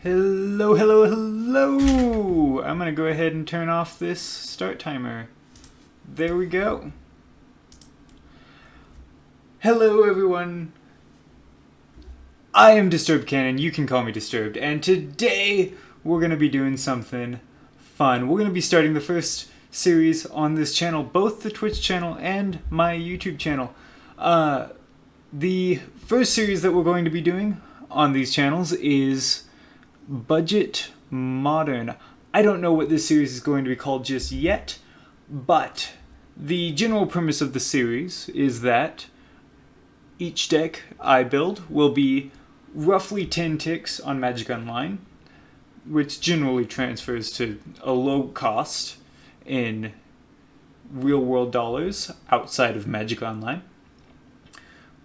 Hello, hello, hello! I'm gonna go ahead and turn off this start timer. There we go. Hello, everyone. I am disturbedcanon. You can call me Disturbed. And today we're gonna be doing something fun. We're gonna be starting the first series on this channel, both the Twitch channel and my YouTube channel. The first series that we're going to be doing on these channels is Budget Modern. I don't know what this series is going to be called just yet, but the general premise of the series is that each deck I build will be roughly 10 ticks on Magic Online, which generally transfers to a low cost in real world dollars outside of Magic Online.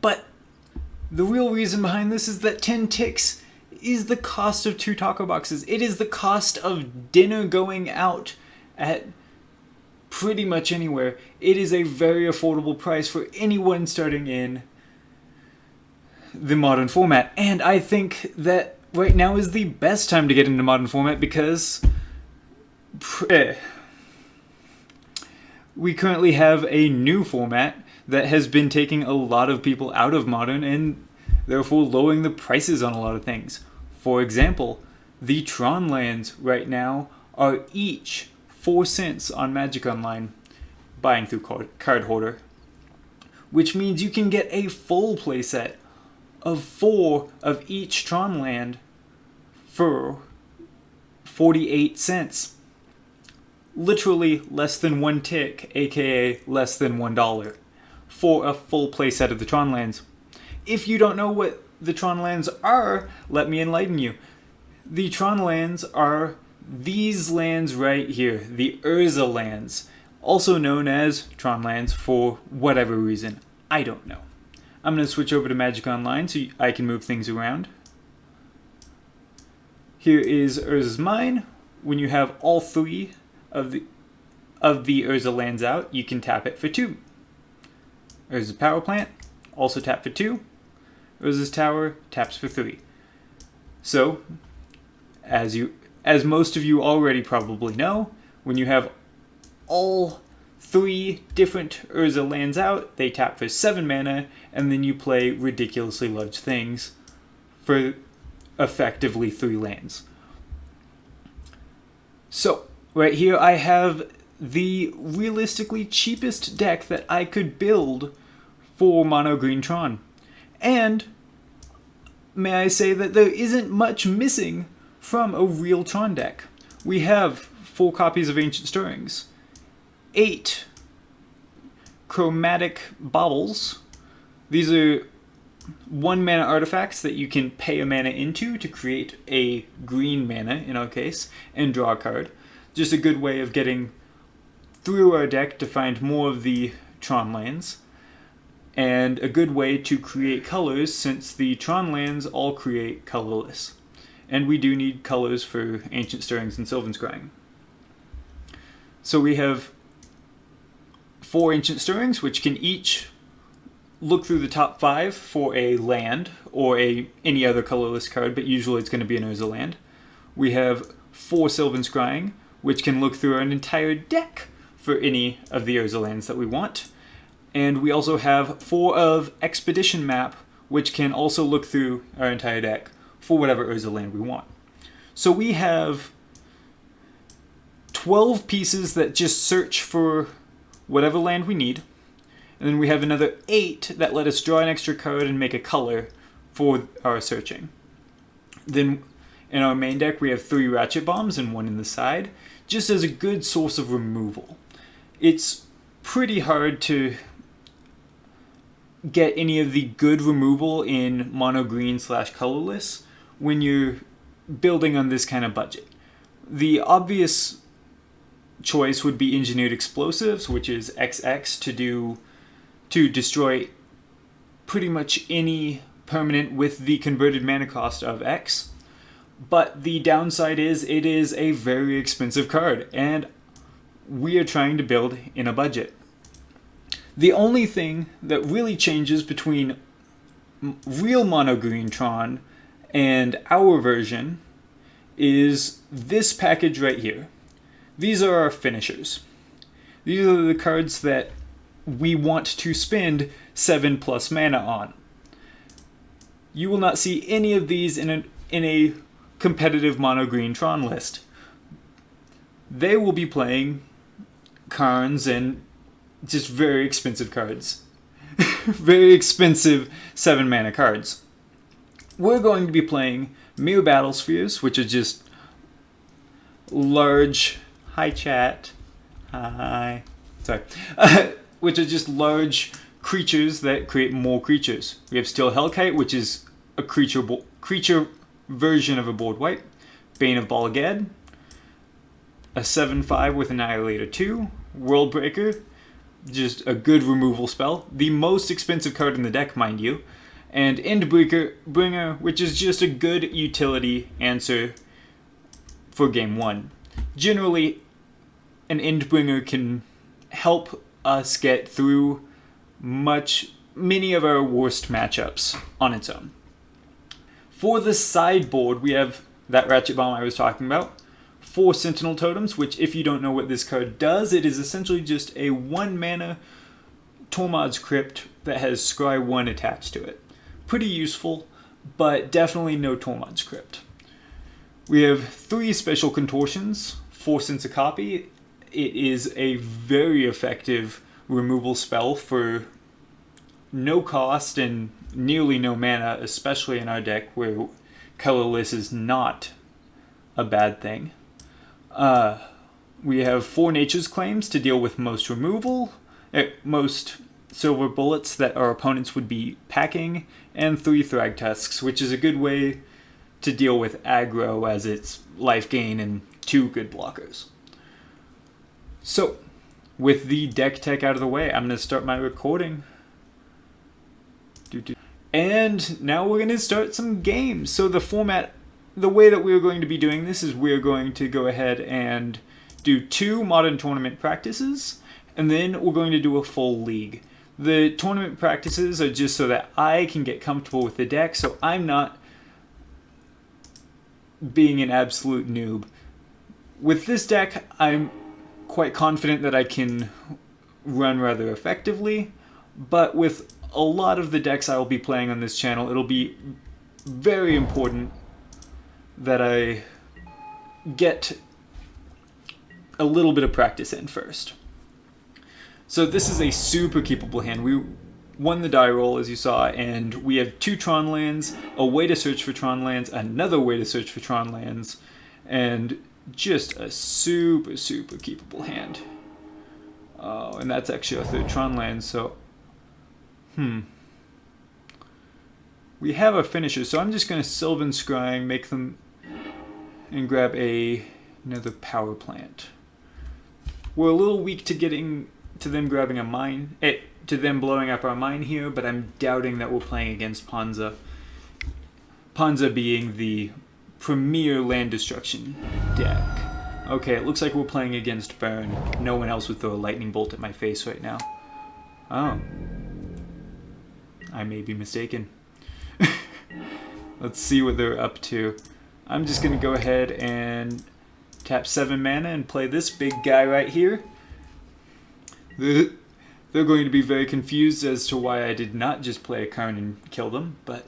But the real reason behind this is that 10 ticks is the cost of 2 taco boxes. It is the cost of dinner going out at pretty much anywhere. It is a very affordable price for anyone starting in the modern format. And I think that right now is the best time to get into modern format because we currently have a new format that has been taking a lot of people out of modern and therefore lowering the prices on a lot of things. For example, the Tron lands right now are each 4 cents on Magic Online, buying through Card Hoarder, which means you can get a full playset of 4 of each Tron land for 48 cents. Literally less than 1 tick, aka less than $1, for a full playset of the Tron lands. If you don't know what the Tron lands are, let me enlighten you. The Tron lands are these lands right here, the Urza lands, also known as Tron lands for whatever reason. I don't know. I'm going to switch over to Magic Online so I can move things around. Here is Urza's Mine. When you have all 3 of the Urza lands out, you can tap it for 2. Urza's Power Plant, also tap for 2. Urza's Tower taps for 3. So, as most of you already probably know, when you have all 3 different Urza lands out, they tap for 7 mana, and then you play ridiculously large things for effectively 3 lands. So, right here I have the realistically cheapest deck that I could build for Mono Green Tron. And may I say that there isn't much missing from a real Tron deck. We have 4 copies of Ancient Stirrings, 8 chromatic baubles. These are 1 mana artifacts that you can pay a mana into to create a green mana, in our case, and draw a card. Just a good way of getting through our deck to find more of the Tron lands. And a good way to create colors since the Tron lands all create colorless. And we do need colors for Ancient Stirrings and Sylvan Scrying. So we have 4 Ancient Stirrings, which can each look through the top 5 for a land or any other colorless card, but usually it's going to be an Urza land. We have 4 Sylvan Scrying, which can look through an entire deck for any of the Urza lands that we want. And we also have 4 of Expedition Map, which can also look through our entire deck for whatever Urza land we want. So we have 12 pieces that just search for whatever land we need. And then we have another 8 that let us draw an extra card and make a color for our searching. Then in our main deck we have 3 Ratchet Bombs and 1 in the side, just as a good source of removal. It's pretty hard to get any of the good removal in mono green / colorless when you're building on this kind of budget. The obvious choice would be Engineered Explosives, which is XX to destroy pretty much any permanent with the converted mana cost of X. But the downside is it is a very expensive card, and we are trying to build in a budget. The only thing that really changes between real mono green Tron and our version is this package right here. These are our finishers. These are the cards that we want to spend 7+ mana on. You will not see any of these in a competitive mono green Tron list. They will be playing Karns and just very expensive cards. Very expensive 7 mana cards. We're going to be playing Mere Battlespheres, which are just large... Hi, chat. Hi. Sorry. Which are just large creatures that create more creatures. We have Steel Hellkite, which is a creature version of a board wipe. Bane of Balagad. A 7/5 with Annihilator 2. Worldbreaker. Just a good removal spell. The most expensive card in the deck, mind you. And Endbringer, which is just a good utility answer for game 1. Generally, an Endbringer can help us get through many of our worst matchups on its own. For the sideboard, we have that Ratchet Bomb I was talking about. 4 Sentinel Totems, which if you don't know what this card does, it is essentially just a 1 mana Tormod's Crypt that has Scry 1 attached to it. Pretty useful, but definitely no Tormod's Crypt. We have 3 Special Contortions, 4 cents a copy. It is a very effective removal spell for no cost and nearly no mana, especially in our deck where colorless is not a bad thing. We have 4 Nature's Claims to deal with most removal, most silver bullets that our opponents would be packing, and 3 Thrag Tusks, which is a good way to deal with aggro as it's life gain and 2 good blockers. So, with the deck tech out of the way, I'm going to start my recording. And now we're going to start some games. So the way that we're going to be doing this is we're going to go ahead and do 2 modern tournament practices, and then we're going to do a full league. The tournament practices are just so that I can get comfortable with the deck, so I'm not being an absolute noob. With this deck, I'm quite confident that I can run rather effectively, but with a lot of the decks I will be playing on this channel, it'll be very important that I get a little bit of practice in first. So this is a super keepable hand. We won the die roll, as you saw, and we have 2 Tron lands, a way to search for Tron lands, another way to search for Tron lands, and just a super keepable hand. Oh, and that's actually our 3rd Tron land, so... We have our finishers, so I'm just going to Sylvan Scrying, make them, and grab another power plant. We're a little weak to getting to them grabbing a mine, to them blowing up our mine here, but I'm doubting that we're playing against Ponza. Ponza being the premier land destruction deck. Okay, it looks like we're playing against Burn. No one else would throw a lightning bolt at my face right now. Oh. I may be mistaken. Let's see what they're up to. I'm just going to go ahead and tap 7 mana and play this big guy right here. They're going to be very confused as to why I did not just play a Karn and kill them, but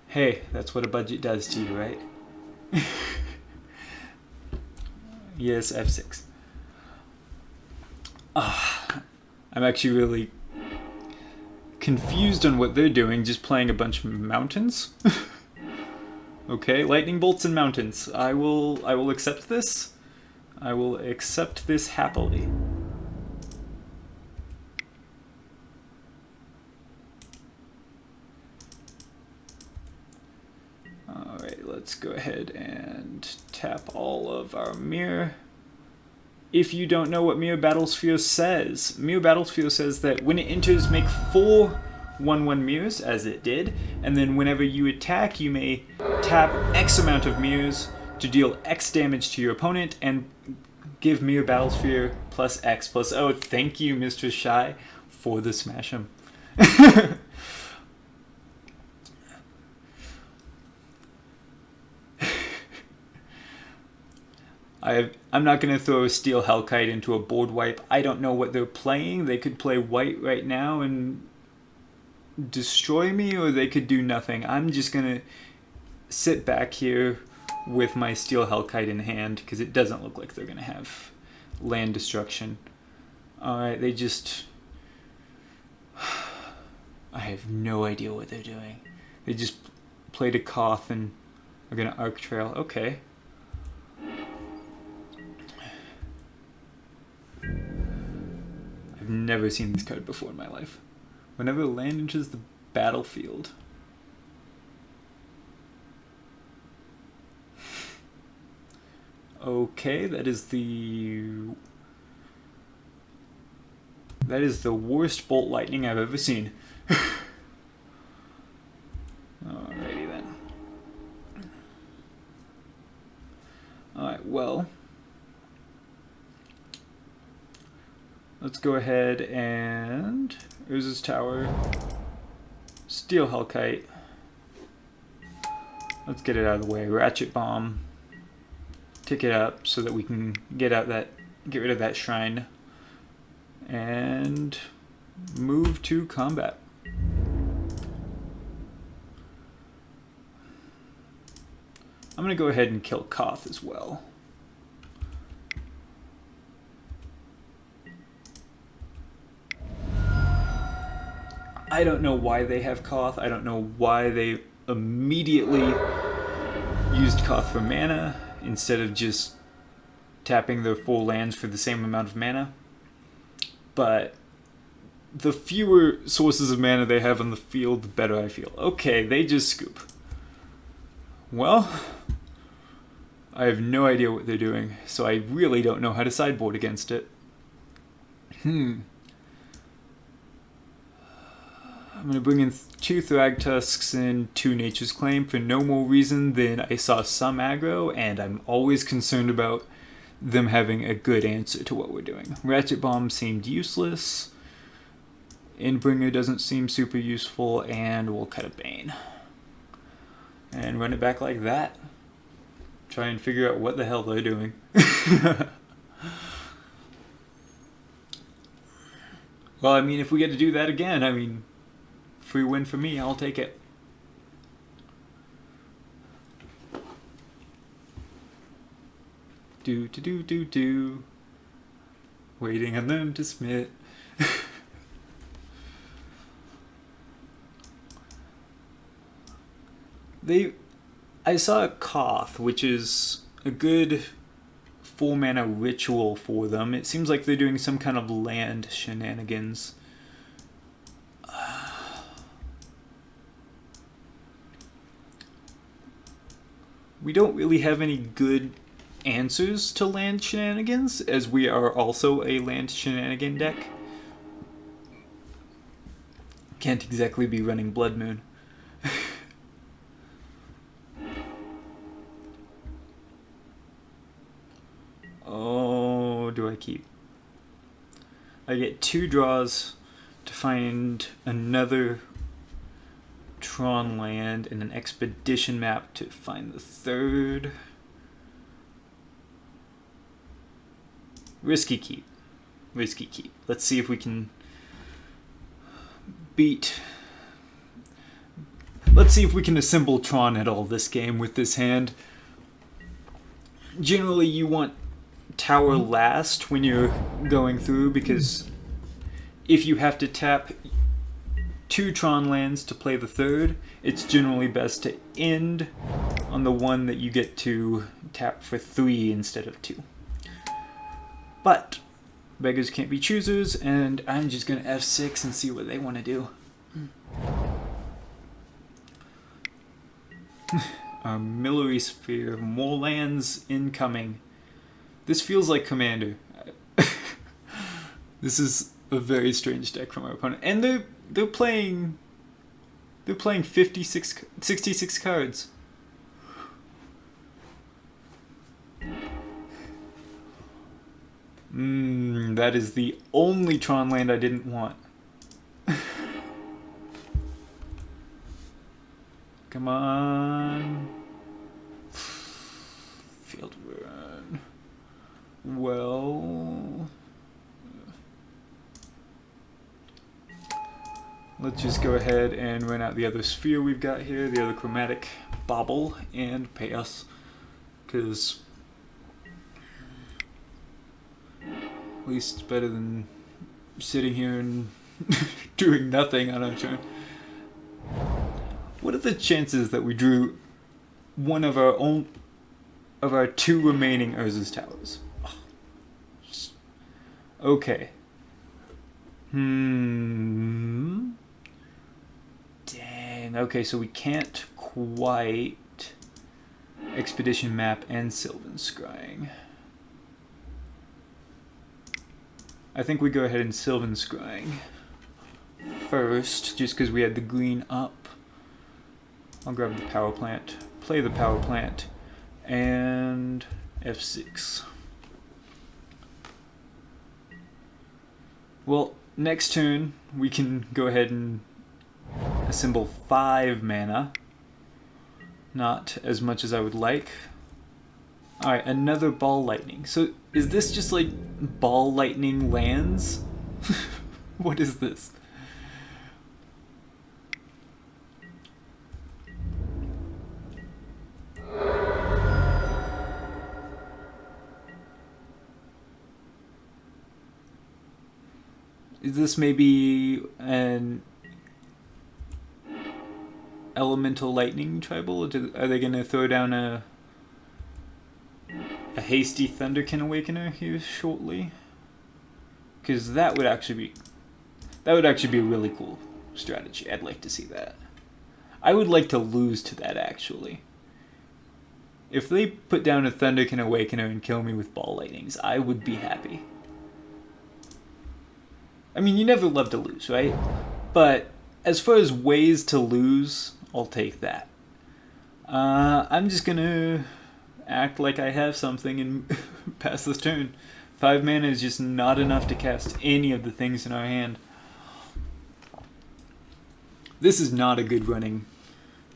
hey, that's what a budget does to you, right? Yes, F6. I'm actually really confused on what they're doing, just playing a bunch of mountains. Okay, lightning bolts and mountains. I will accept this. I will accept this happily. Alright, let's go ahead and tap all of our mirror. If you don't know what Mere Battlesphere says, Mere Battlesphere says that when it enters, make 4 1/1 mirrors, as it did, and then whenever you attack, you may tap X amount of mirrors to deal X damage to your opponent and give Mere Battlesphere plus X plus... Oh, thank you, Mr. Shy, for the smash 'em. I'm not going to throw a Steel Hellkite into a board wipe. I don't know what they're playing. They could play white right now and destroy me, or they could do nothing. I'm just going to sit back here with my Steel Hellkite in hand, because it doesn't look like they're going to have land destruction. Alright, they just... I have no idea what they're doing. They just played a Koth and are going to Arc Trail. Okay. I've never seen this card before in my life. Whenever land enters the battlefield. Okay, that is the worst Bolt Lightning I've ever seen. Alrighty then. Alright, well, let's go ahead and Urza's Tower, Steel Hellkite. Let's get it out of the way. Ratchet Bomb. Tick it up so that we can get rid of that shrine. And move to combat. I'm going to go ahead and kill Koth as well. I don't know why they have Koth. I don't know why they immediately used Koth for mana instead of just tapping their full lands for the same amount of mana. But the fewer sources of mana they have on the field, the better I feel. Okay, they just scoop. Well, I have no idea what they're doing, so I really don't know how to sideboard against it. I'm going to bring in 2 Thragtusks and 2 Nature's Claim for no more reason than I saw some aggro, and I'm always concerned about them having a good answer to what we're doing. Ratchet Bomb seemed useless. Endbringer doesn't seem super useful, and we'll cut a Bane. And run it back like that. Try and figure out what the hell they're doing. Well, I mean, if we get to do that again, I mean, free win for me, I'll take it. Do. Waiting on them to submit. I saw a Koth, which is a good 4-mana ritual for them. It seems like they're doing some kind of land shenanigans. We don't really have any good answers to land shenanigans, as we are also a land shenanigan deck. Can't exactly be running Blood Moon. Oh, do I keep? I get 2 draws to find another Tron land and an expedition map to find the 3rd. Risky keep. Risky keep. Let's see if we can Let's see if we can assemble Tron at all this game with this hand. Generally, you want Tower last when you're going through, because if you have to tap 2 Tron lands to play the 3rd, it's generally best to end on the one that you get to tap for 3 instead of 2. But beggars can't be choosers, and I'm just going to F6 and see what they want to do. Armillary Sphere, more lands incoming. This feels like Commander. This is a very strange deck from our opponent, and they're playing 66 cards. That is the only Tron land I didn't want. Come on. Field run. Well, let's just go ahead and run out the other sphere we've got here, the other chromatic bauble, and pay us. Because at least it's better than sitting here and doing nothing on our turn. What are the chances that we drew one of our two remaining Urza's Towers? Okay. Dang. Okay, so we can't quite Expedition Map and Sylvan Scrying. I think we go ahead and Sylvan Scrying first, just because we had the green up. I'll grab the power plant, play the power plant, and F6. Well, next turn we can go ahead and assemble 5 mana. Not as much as I would like. Alright, another ball lightning. So is this just like ball lightning lands? What is this? Is this maybe an elemental lightning tribal? Are they going to throw down a hasty Thunderkin Awakener here shortly? Because that would actually be a really cool strategy. I'd like to see that. I would like to lose to that, actually. If they put down a Thunderkin Awakener and kill me with ball lightnings, I would be happy. I mean, you never love to lose, right? But as far as ways to lose, I'll take that. I'm just gonna act like I have something and pass this turn. 5 mana is just not enough to cast any of the things in our hand. This is not a good running.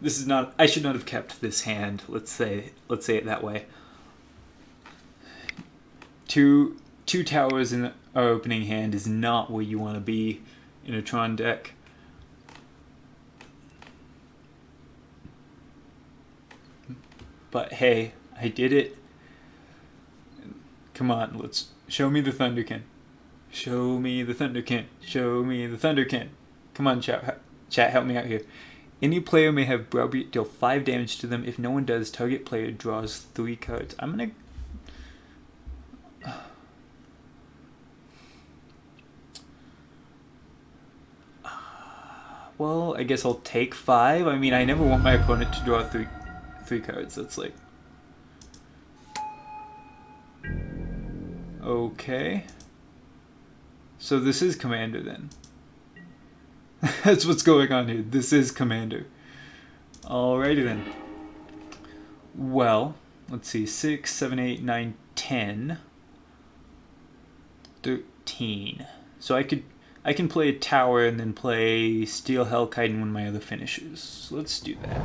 This is not. I should not have kept this hand. Let's say it that way. Two towers in our opening hand is not where you want to be in a Tron deck. But hey, I did it. Come on, let's show me the Thunderkin. Show me the Thunderkin. Show me the Thunderkin. Come on, chat, help me out here. Any player may have Browbeat deal 5 damage to them. If no one does, target player draws 3 cards. I'm gonna... Well, I guess I'll take 5. I mean, I never want my opponent to draw 3 cards. That's like... Okay. So this is Commander then. That's what's going on here. This is Commander. Alrighty then. Well, let's see. 6, 7, 8, 9, 10. 13. So I can play a tower and then play Steel Hellkite in one of my other finishers. So let's do that.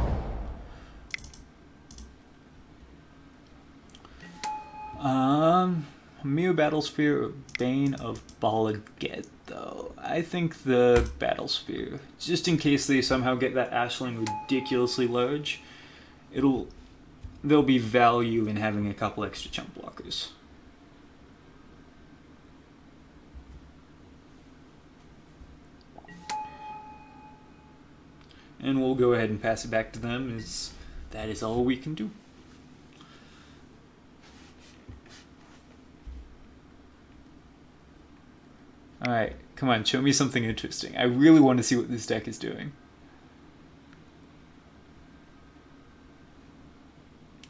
Mere Battlesphere or Bane of Balaget, though. I think the Battlesphere. Just in case they somehow get that Ashling ridiculously large, there'll be value in having a couple extra chump blockers. And we'll go ahead and pass it back to them, as that is all we can do. Alright, come on, show me something interesting. I really want to see what this deck is doing.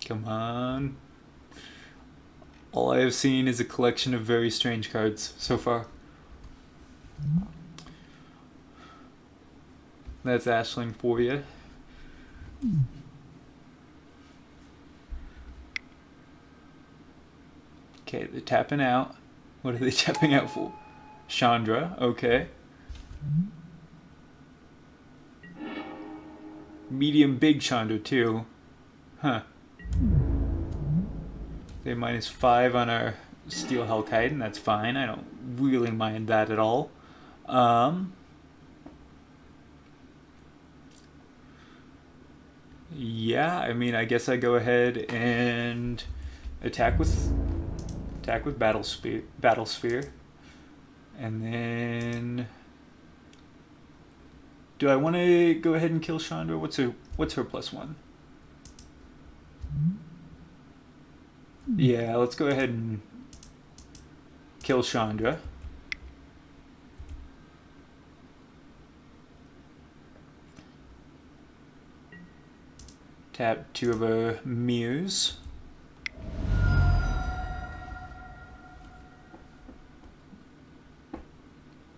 Come on. All I have seen is a collection of very strange cards so far. That's Ashling for you. Okay, they're tapping out. What are they tapping out for? Chandra, okay. Medium big Chandra too. Huh. They -5 on our Steel Hellkite, and that's fine. I don't really mind that at all. Yeah, I mean, I guess I go ahead and attack with Battle Sphere, and then do I want to go ahead and kill Chandra? What's her +1? Yeah, let's go ahead and kill Chandra. Tap 2 of her mirrors.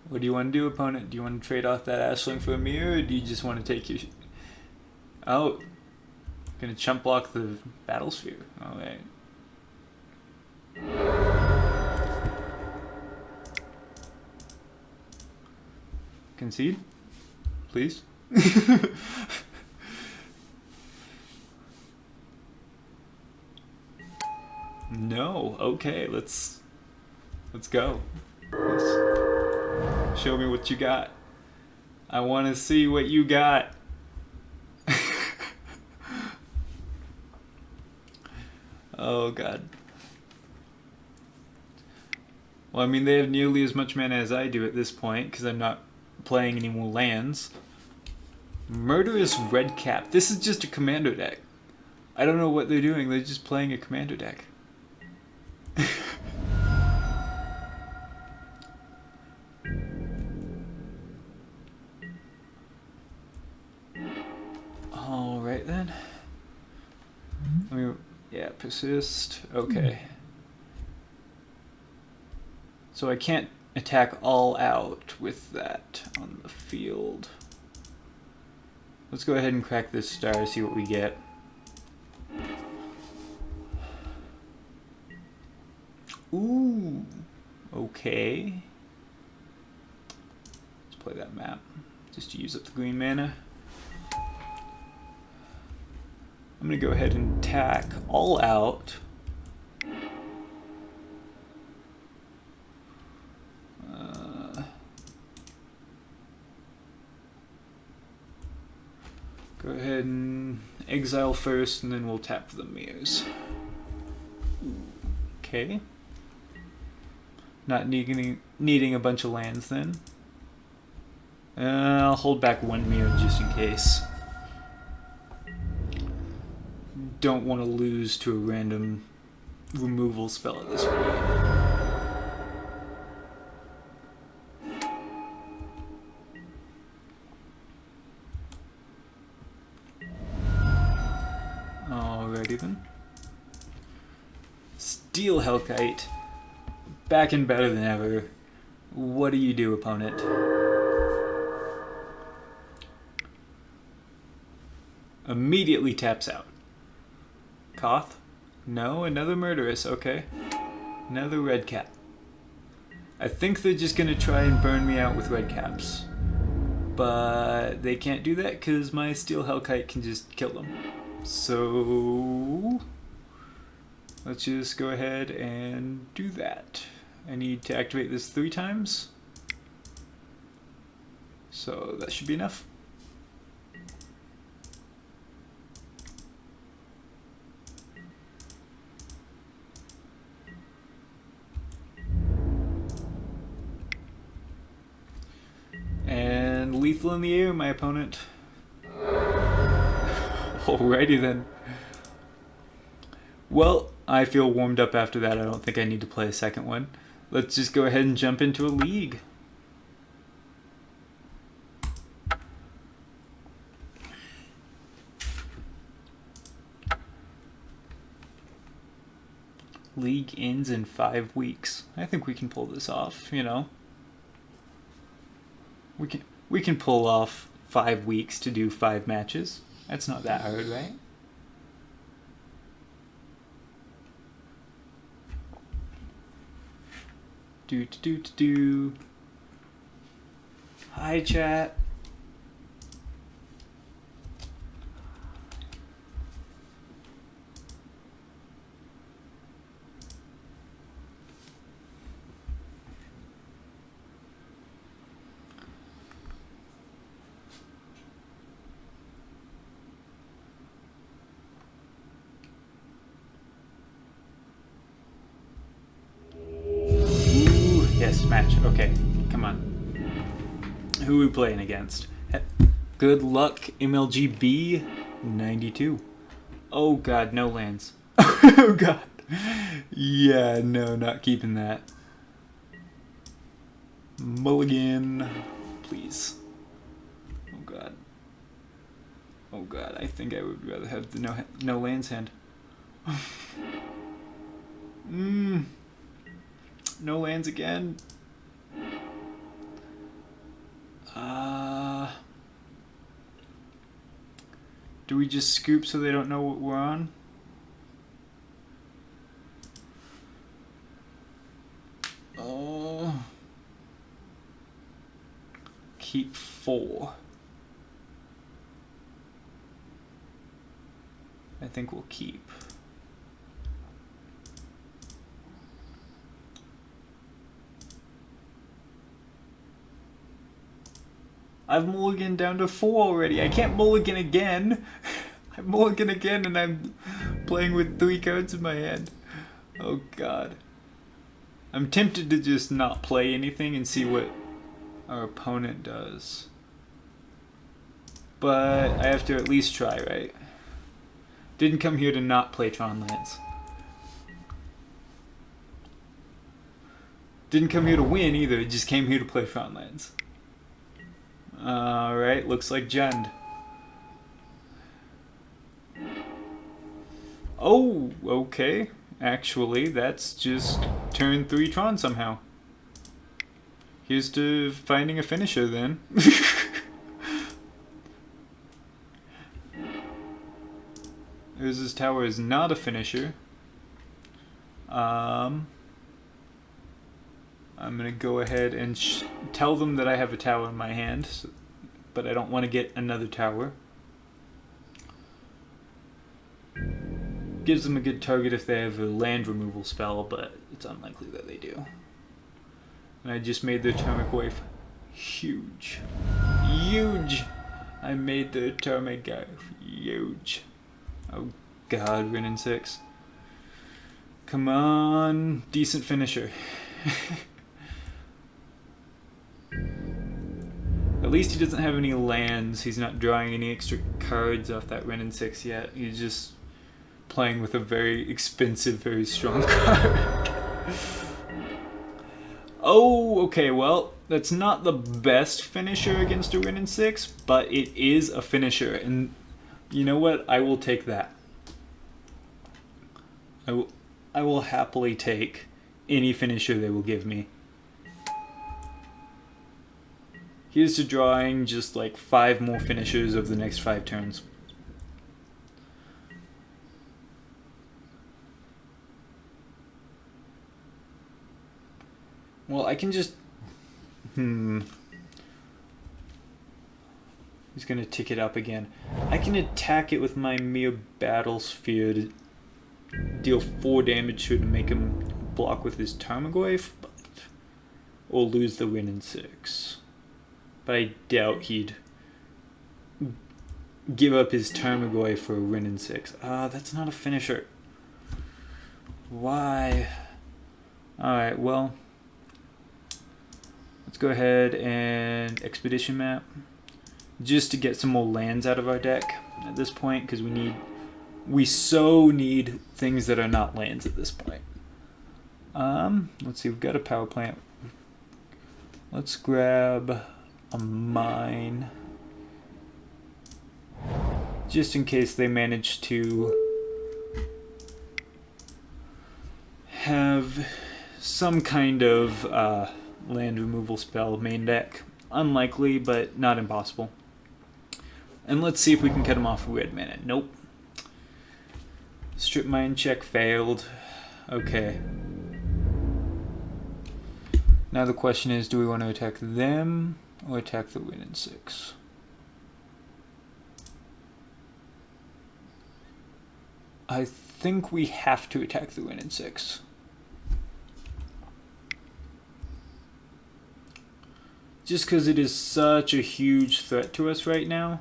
What do you want to do, opponent? Do you want to trade off that Ashling for a mirror, or do you just want to take your... Oh, gonna chump block the Battle Sphere. Alright. Concede? Please? No. Okay, let's go. Show me what you got. I want to see what you got. Oh god. Well, I mean, they have nearly as much mana as I do at this point, because I'm not playing any more lands. Murderous Redcap. This is just a commander deck. I don't know what they're doing. They're just playing a commander deck. Alright then. Yeah, persist. Okay. So I can't attack all out with that on the field. Let's go ahead and crack this star, see what we get. Ooh, okay. Let's play that map, just to use up the green mana. I'm gonna go ahead and attack all out. Go ahead and exile first, and then we'll tap for the mirrors. Okay. Not needing a bunch of lands then. I'll hold back one mirror just in case. Don't want to lose to a random removal spell at this point. Alrighty then. Steel Hellkite. Back and better than ever. What do you do, opponent? Immediately taps out. Koth? No, another Murderous, okay. Another Redcap. I think they're just gonna try and burn me out with Redcaps. But they can't do that because my Steel Hellkite can just kill them. So let's just go ahead and do that. I need to activate this 3 times. So that should be enough. And lethal in the air, my opponent. Alrighty then. Well, I feel warmed up after that. I don't think I need to play a second one. Let's just go ahead and jump into a league. League ends in 5 weeks. I think we can pull this off, you know. We can pull off 5 weeks to do 5 matches. That's not that hard, right? Do. Hi, chat. match. Okay, come on. Who are we playing against? Good luck, MLGB 92. Oh god, no lands. Oh god. Yeah, no, not keeping that. Mulligan, please. Oh god. Oh god, I think I would rather have the no lands hand. No lands again. Do we just scoop so they don't know what we're on? Oh. Keep 4. I think we'll keep. I've mulliganed down to 4 already. I can't mulligan again. I mulligan again and I'm playing with 3 cards in my hand. Oh god. I'm tempted to just not play anything and see what our opponent does. But I have to at least try, right? Didn't come here to not play Tron lands. Didn't come here to win either, just came here to play Tron lands. Alright, looks like Jund. Oh, okay. Actually, that's just turn 3 Tron somehow. Here's to finding a finisher then. Urza's Tower is not a finisher. I'm gonna go ahead and tell them that I have a tower in my hand, but I don't want to get another tower. Gives them a good target if they have a land removal spell, but it's unlikely that they do. And I just made their Termic Wave huge. Huge! I made the Termic Wave huge. Oh god, Rin in 6. Come on, decent finisher. At least he doesn't have any lands. He's not drawing any extra cards off that Rin in 6 yet. He's just playing with a very expensive, very strong card. Oh, okay, well, that's not the best finisher against a Rin in 6, but it is a finisher, and you know what? I will take that. I will happily take any finisher they will give me. Here's to drawing just like 5 more finishers over the next 5 turns. Well, I can just... He's gonna tick it up again. I can attack it with my mere battle sphere to deal 4 damage to it and make him block with his Tarmogoyf, or lose the Rin in 6. But I doubt he'd give up his Tarmogoyf for a Rin in 6. That's not a finisher. Why? Alright, well, let's go ahead and Expedition Map, just to get some more lands out of our deck at this point, because we so need things that are not lands at this point. Let's see, we've got a power plant. Let's grab a mine, just in case they manage to have some kind of land removal spell main deck. Unlikely, but not impossible. And let's see if we can cut them off with red mana. Nope. Strip mine check failed. Okay. Now the question is, do we want to attack them or attack the Rin in 6? I think we have to attack the Rin in 6. Just because it is such a huge threat to us right now.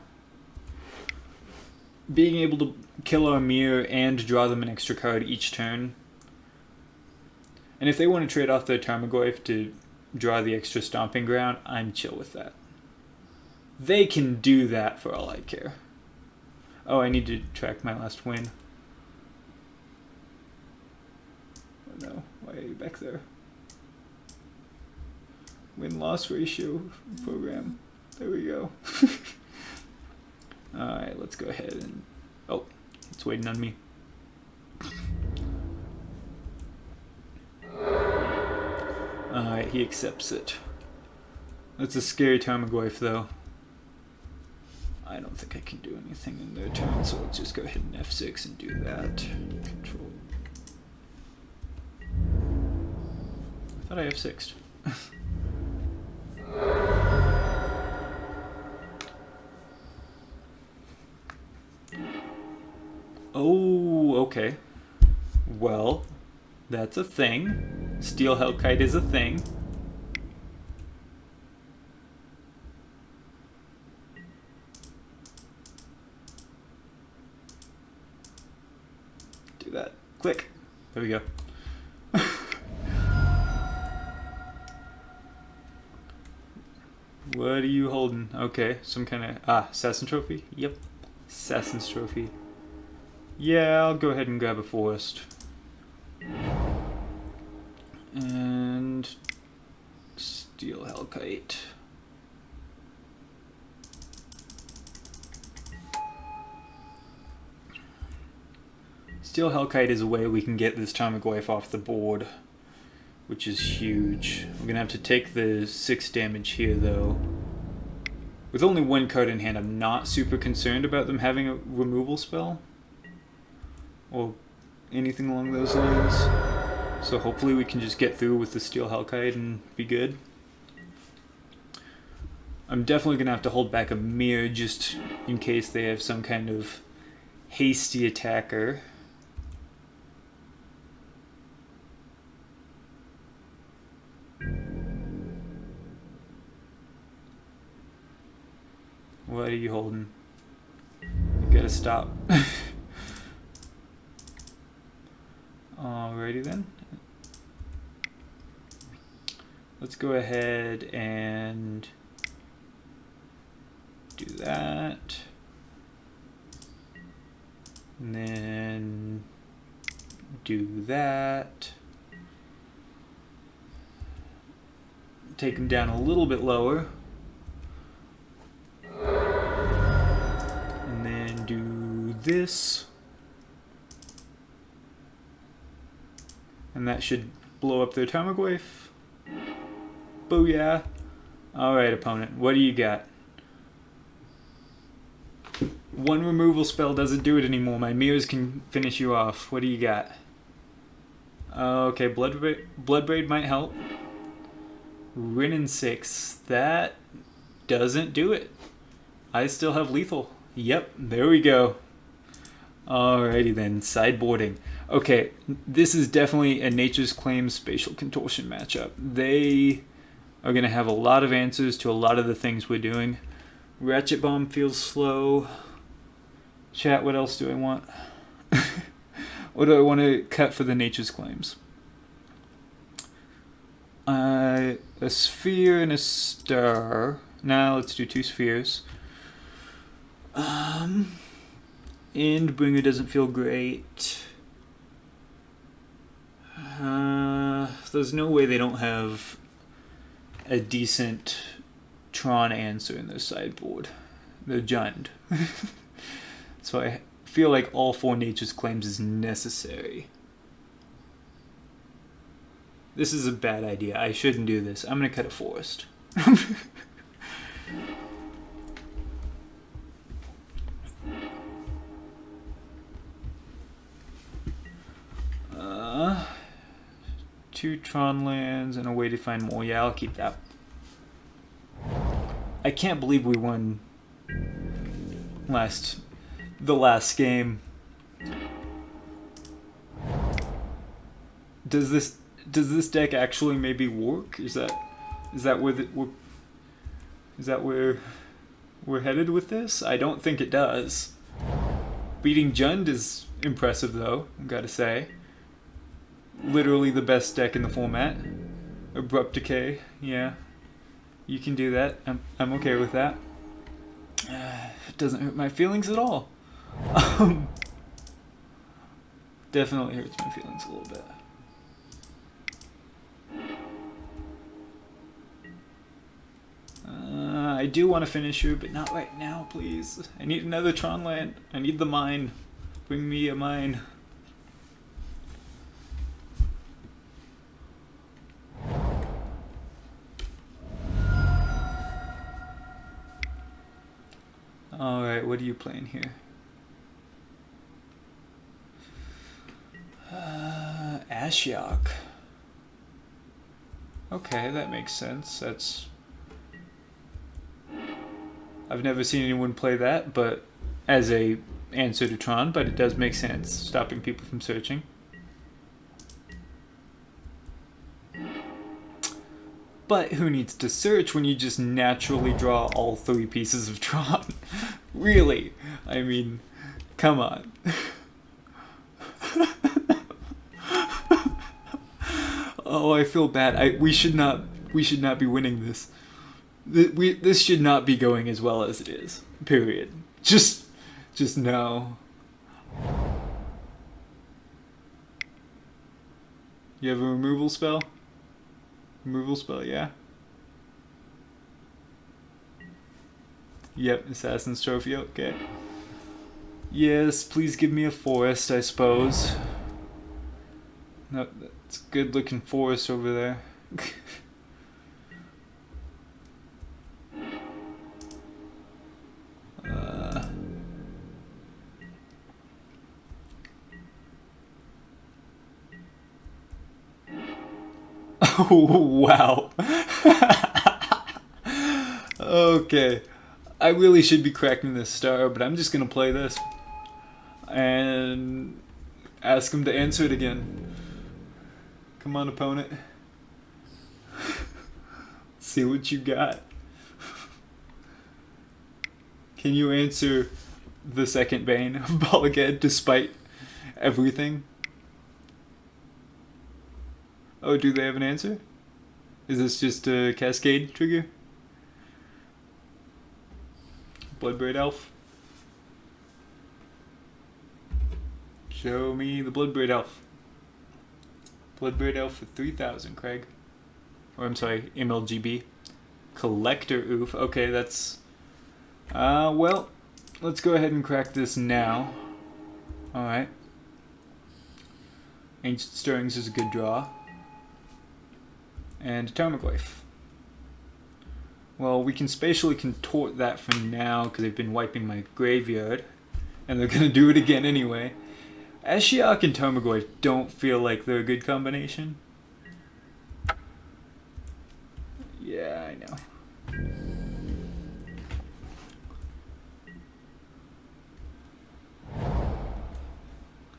Being able to kill our mirror and draw them an extra card each turn. And if they want to trade off their Tarmogoyf to draw the extra stomping ground, I'm chill with that. They can do that for all I care. Oh, I need to track my last win. Oh no, why are you back there? Win-loss ratio program. There we go. Alright, let's go ahead and... Oh, it's waiting on me. Alright, he accepts it. That's a scary Tarmogoyf though. I don't think I can do anything in their turn, so let's just go ahead and F6 and do that. Control. I thought I F6'd. Oh, okay. Well, that's a thing. Steel Hellkite is a thing. Do that. Click. There we go. What are you holding? Okay, some kind of... Assassin Trophy? Yep. Assassin's Trophy. Yeah, I'll go ahead and grab a forest. And... Steel Hellkite. Steel Hellkite is a way we can get this Tarmogoyf off the board, which is huge. We're gonna have to take the 6 damage here though. With only 1 card in hand, I'm not super concerned about them having a removal spell or anything along those lines. So hopefully we can just get through with the Steel Hellkite and be good. I'm definitely gonna have to hold back a mirror just in case they have some kind of hasty attacker. What are you holding? You gotta stop. Alrighty then. Let's go ahead and do that. And then do that. Take them down a little bit lower. And then do this. And that should blow up their Tarmogoyf. Booyah. Alright, opponent, what do you got? 1 removal spell doesn't do it anymore. My mirrors can finish you off. What do you got? Okay, Bloodbraid might help. Rin 6. That doesn't do it. I still have lethal. Yep, there we go. Alrighty then, sideboarding. Okay, this is definitely a Nature's Claim Spatial Contortion matchup. They are going to have a lot of answers to a lot of the things we're doing. Ratchet Bomb feels slow. Chat, what else do I want? What do I want to cut for the Nature's Claims? A sphere and a star. Now let's do 2 spheres. Endbringer doesn't feel great. There's no way they don't have a decent Tron answer in their sideboard. They're Jund. So I feel like all 4 Nature's Claims is necessary. This is a bad idea. I shouldn't do this. I'm going to cut a forest. Two Tron lands and a way to find more. Yeah, I'll keep that. I can't believe we won the last game. Does this deck actually maybe work? Is that where we're headed with this? I don't think it does. Beating Jund is impressive though, I've got to say. Literally the best deck in the format. Abrupt decay, yeah. You can do that. I'm okay with that. It doesn't hurt my feelings at all. Definitely hurts my feelings a little bit. I do want to finish her, but not right now, please. I need another Tron land. I need the mine. Bring me a mine. Alright, what are you playing here? Ashiok. Okay, that makes sense. That's... I've never seen anyone play that, but as a answer to Tron, but it does make sense, stopping people from searching. But who needs to search when you just naturally draw all 3 pieces of Tron? Really? I mean, come on. Oh, I feel bad. We should not be winning this. This should not be going as well as it is. Period. Just no. You have a removal spell? Removal spell, yeah. Yep, Assassin's Trophy, okay. Yes, please give me a forest, I suppose. No, that's a good looking forest over there. Oh, wow. Okay. I really should be cracking this star, but I'm just gonna play this. And ask him to answer it again. Come on, opponent. See what you got. Can you answer the second Bane of Balagad despite everything? Oh, do they have an answer? Is this just a cascade trigger? Bloodbraid Elf. Show me the Bloodbraid Elf. Bloodbraid Elf for 3,000, Craig. Or I'm sorry, MLGB. Collector Oof. Okay, that's... well, let's go ahead and crack this now. Alright. Ancient Stirrings is a good draw. And Tarmogoyf. Well, we can spatially contort that for now because they've been wiping my graveyard. And they're going to do it again anyway. Ashiok and Tarmogoyf don't feel like they're a good combination. Yeah, I know.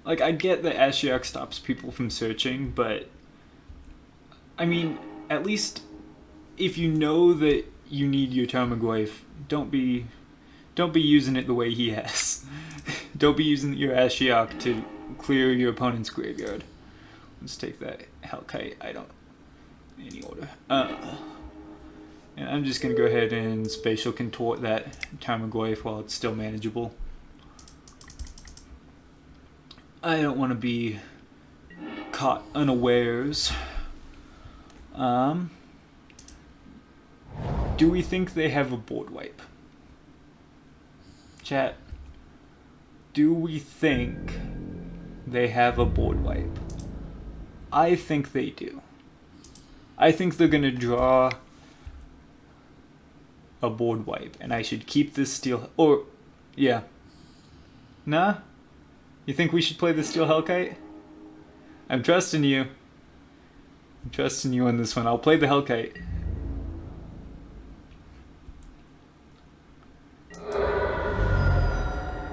Like, I get that Ashiok stops people from searching, but... I mean, at least if you know that you need your Tarmogoyf, don't be using it the way he has. Don't be using your Ashiok to clear your opponent's graveyard. Let's take that Hellkite. I don't... any order. And I'm just going to go ahead and spatial contort that Tarmogoyf while it's still manageable. I don't want to be caught unawares. Do we think they have a board wipe? Chat. Do we think they have a board wipe? I think they do. I think they're going to draw a board wipe, and I should keep this steel... or, yeah. Nah? You think we should play the Steel Hellkite? I'm trusting you. I'm trusting you on this one. I'll play the Hellkite.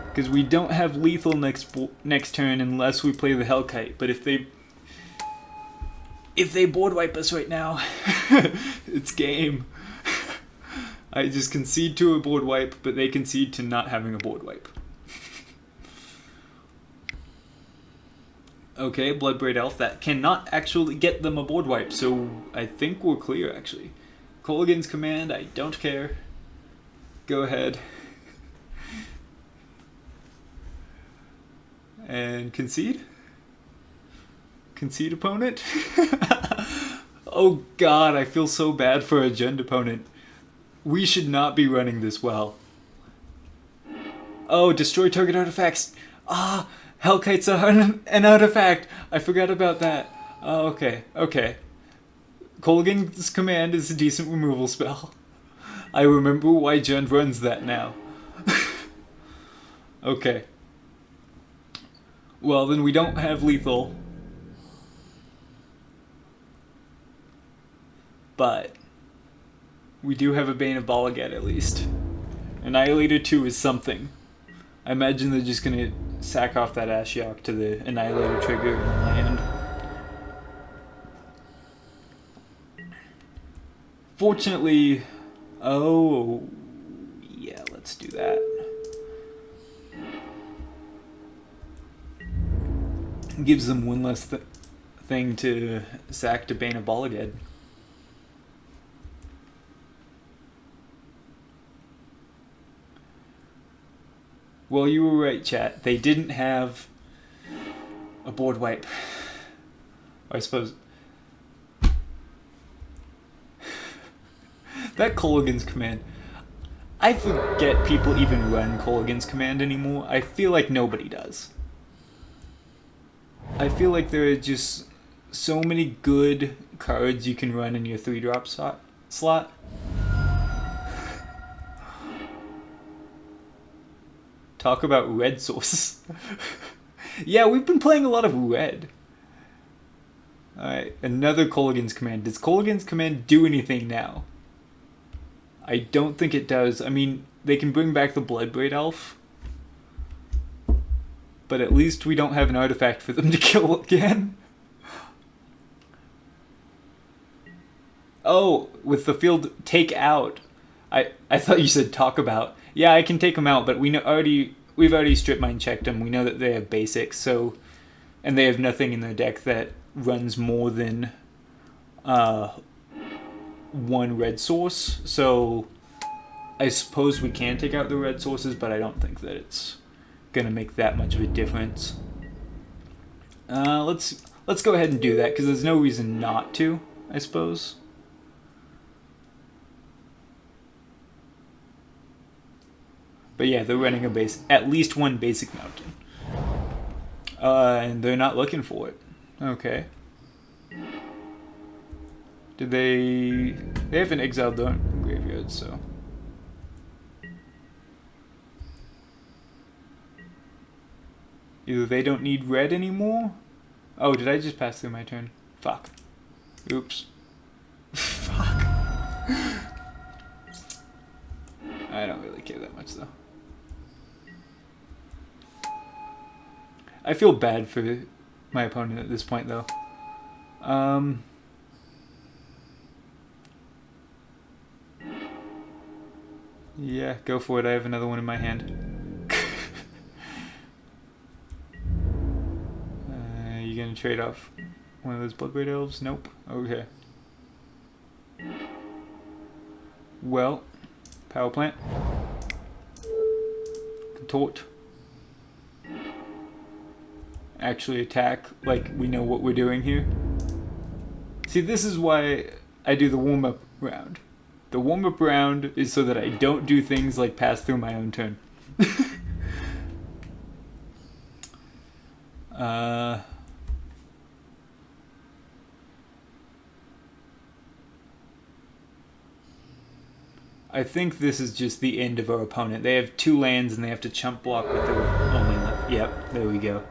Because we don't have lethal next turn unless we play the Hellkite. But if they board wipe us right now, it's game. I just concede to a board wipe, but they concede to not having a board wipe. Okay, Bloodbraid Elf. That cannot actually get them a board wipe, so I think we're clear, actually. Colligan's command, I don't care. Go ahead. And concede? Concede opponent? Oh god, I feel so bad for a Jund opponent. We should not be running this well. Oh, destroy target artifacts. Ah, Hellkite's an artifact. I forgot about that. Oh, okay, okay. Colgan's command is a decent removal spell. I remember why Jund runs that now. Okay. Well, then we don't have lethal. But we do have a Bane of Balagat at least. Annihilator 2 is something. I imagine they're just gonna sack off that Ashiok to the Annihilator trigger and land. Fortunately, oh yeah, let's do that. Gives them one less thing to sack to Bane of Balagat. Well, you were right, chat. They didn't have a board wipe. I suppose. That Colligan's command. I forget people even run Colligan's command anymore. I feel like nobody does. I feel like there are just so many good cards you can run in your 3-drop slot. Talk about red sources. Yeah, we've been playing a lot of red. Alright, another Colligan's command. Does Colligan's command do anything now? I don't think it does. I mean, they can bring back the Bloodbraid Elf. But at least we don't have an artifact for them to kill again. Oh, with the field take out. I thought you said talk about. Yeah, I can take them out, but we've already strip mine checked them. We know that they have basics, so, and they have nothing in their deck that runs more than one red source. So I suppose we can take out the red sources, but I don't think that it's gonna make that much of a difference. Let's go ahead and do that because there's no reason not to, I suppose. But yeah, they're running at least one basic mountain. And they're not looking for it. Okay. Did they have an exiled graveyard, so. Either they don't need red anymore. Oh, did I just pass through my turn? Fuck. Oops. Fuck. I don't really care that much though. I feel bad for my opponent at this point, though. Yeah, go for it. I have another one in my hand. You gonna trade off one of those Bloodbraid Elves? Nope. Okay. Well, power plant. Contort. Actually attack like we know what we're doing here. See, this is why I do the warm-up round. The warm-up round is so that I don't do things like pass through my own turn. I think this is just the end of our opponent. They have 2 lands and they have to chump block with their only land. Yep, there we go.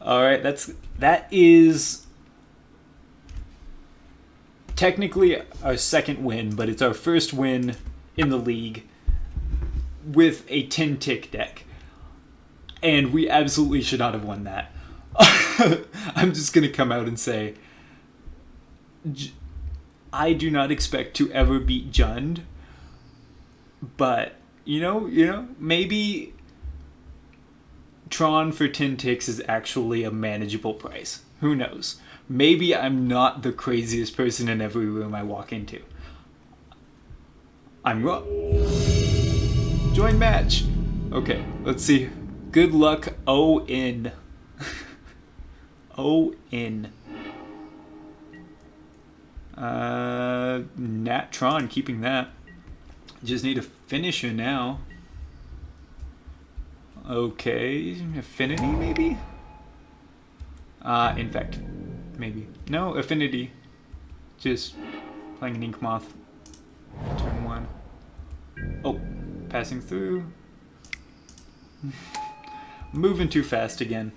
Alright, that is technically our second win, but it's our first win in the league with a 10-tick deck. And we absolutely should not have won that. I'm just going to come out and say, I do not expect to ever beat Jund, but, you know, maybe Tron for 10 ticks is actually a manageable price. Who knows? Maybe I'm not the craziest person in every room I walk into. I'm wrong. Join match. Okay, let's see. Good luck, O-N. O-N. Nat Tron, keeping that. Just need a finisher now. Okay, affinity maybe? Infect. Maybe. No, affinity. Just playing an Ink Moth. Turn 1. Oh, passing through. Moving too fast again.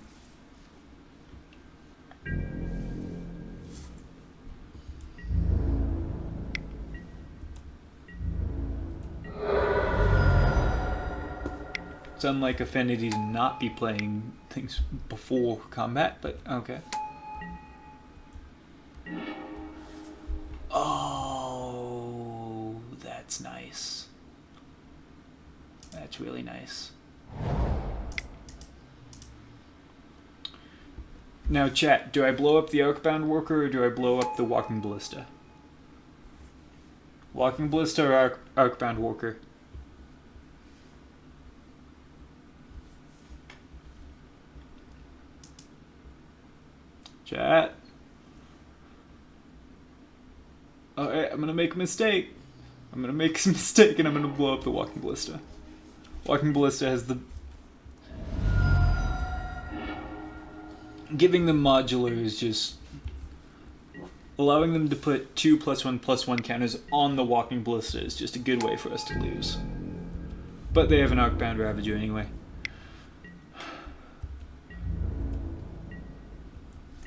It's unlike Affinity to not be playing things before combat, but okay. Oh, that's nice. That's really nice. Now chat, do I blow up the Arcbound Worker or do I blow up the Walking Ballista? Walking Ballista or Arcbound Worker? Chat. Alright, I'm gonna make a mistake. I'm gonna make a mistake and I'm gonna blow up the Walking Ballista. Walking Ballista has the... Giving them modular is just... Allowing them to put 2+1/+1 counters on the Walking Ballista is just a good way for us to lose. But they have an Arcbound Ravager anyway.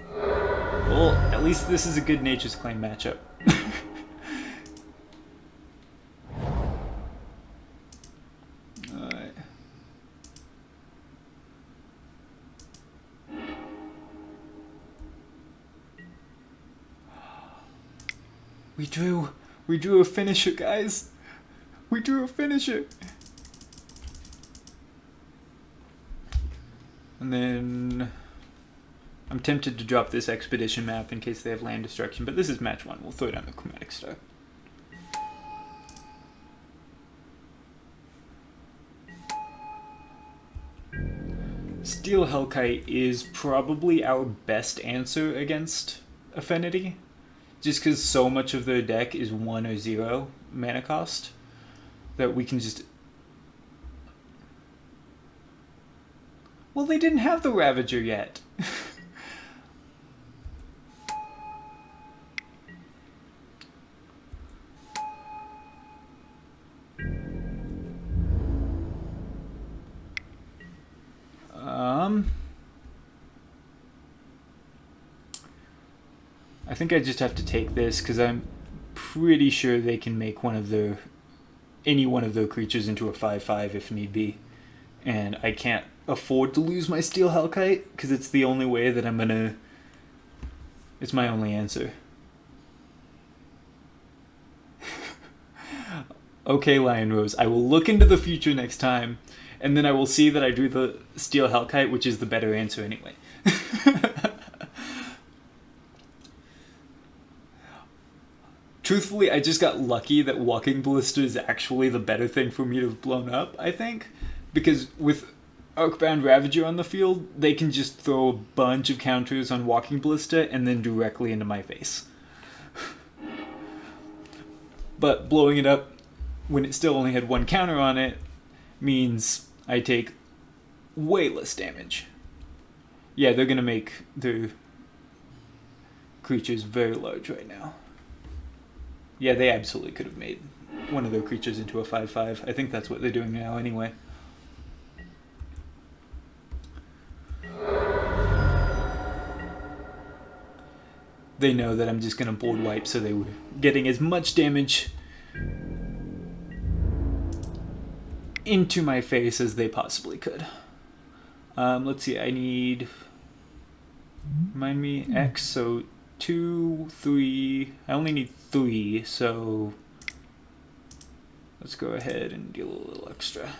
Well, at least this is a good Nature's Claim matchup. Alright. We drew a finisher, guys. We drew a finisher. And then I'm tempted to drop this expedition map in case they have land destruction, but this is match 1. We'll throw down the Chromatic Star. Steel Hellkite is probably our best answer against Affinity, just because so much of their deck is 1 or 0 mana cost that we can just... Well, they didn't have the Ravager yet. I think I just have to take this because I'm pretty sure they can make any one of their creatures into a 5/5 if need be, and I can't afford to lose my Steel Hellkite because it's the only way that I'm gonna. It's my only answer. Okay, Lion Rose, I will look into the future next time, and then I will see that I drew the Steel Hellkite, which is the better answer anyway. Truthfully, I just got lucky that Walking Ballista is actually the better thing for me to have blown up, I think. Because with Arcbound Ravager on the field, they can just throw a bunch of counters on Walking Ballista and then directly into my face. But blowing it up when it still only had 1 counter on it means I take way less damage. Yeah, they're gonna make their creatures very large right now. Yeah, they absolutely could have made one of their creatures into a 5/5. I think that's what they're doing now anyway. They know that I'm just going to board wipe, so they were getting as much damage into my face as they possibly could. Let's see, I need... Remind me, X, so 2, 3... I only need 3, so... Let's go ahead and deal a little extra.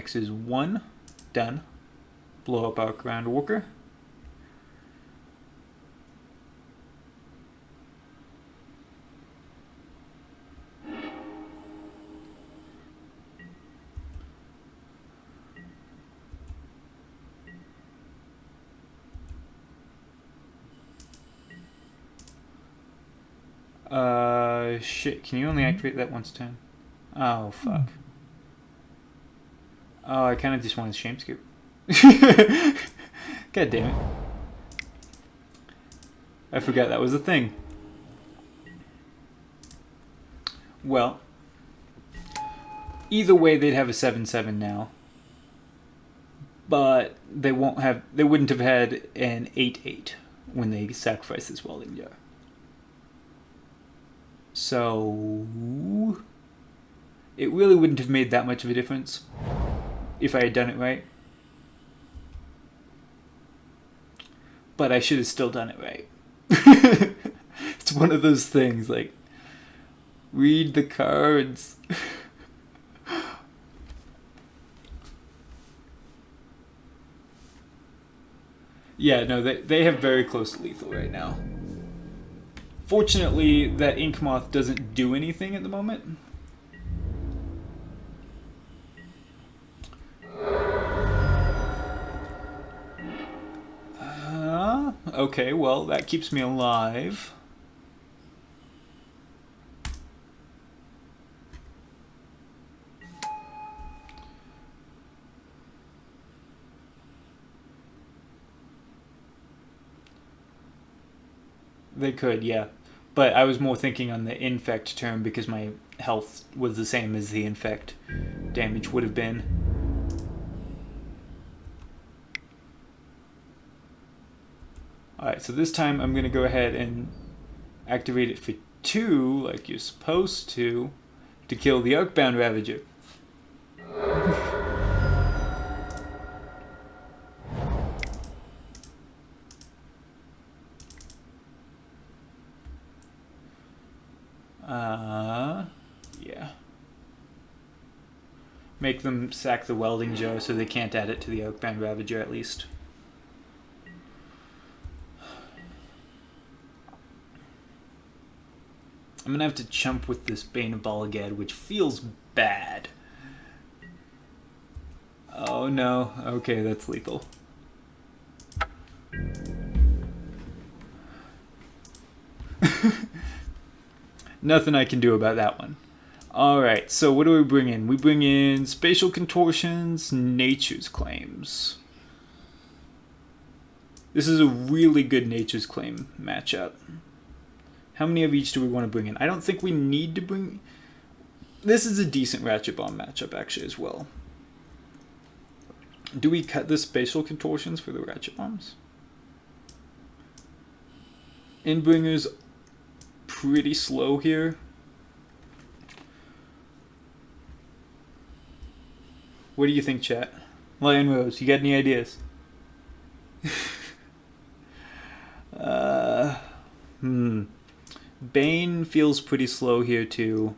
X is 1. Done. Blow up our ground walker. Shit, can you only activate that once a turn? Oh, fuck. Oh, I kind of just wanted Shame Scoop. God damn it. I forgot that was a thing. Well, either way they'd have a 7/7 now. But they wouldn't have had an 8/8 when they sacrificed this Welding Jar. So it really wouldn't have made that much of a difference if I had done it right. But I should have still done it right. It's one of those things, like, read the cards. Yeah, no, they have very close to lethal right now. Fortunately, that Ink Moth doesn't do anything at the moment. Okay, well, that keeps me alive. They could, yeah. But I was more thinking on the infect term because my health was the same as the infect damage would have been. Alright, so this time I'm going to go ahead and activate it for 2, like you're supposed to kill the Oakbound Ravager. Yeah. Make them sack the Welding Jar so they can't add it to the Oakbound Ravager at least. I'm gonna have to chump with this Bane of Balagad, which feels bad. Oh no, okay, that's lethal. Nothing I can do about that one. Alright, so what do we bring in? We bring in Spatial Contortions, Nature's Claims. This is a really good Nature's Claim matchup. How many of each do we want to bring in? I don't think we need to bring... This is a decent Ratchet Bomb matchup, actually, as well. Do we cut the Spatial Contortions for the Ratchet Bombs? Endbringer's pretty slow here. What do you think, chat? Lion Rose, you got any ideas? Bane feels pretty slow here too.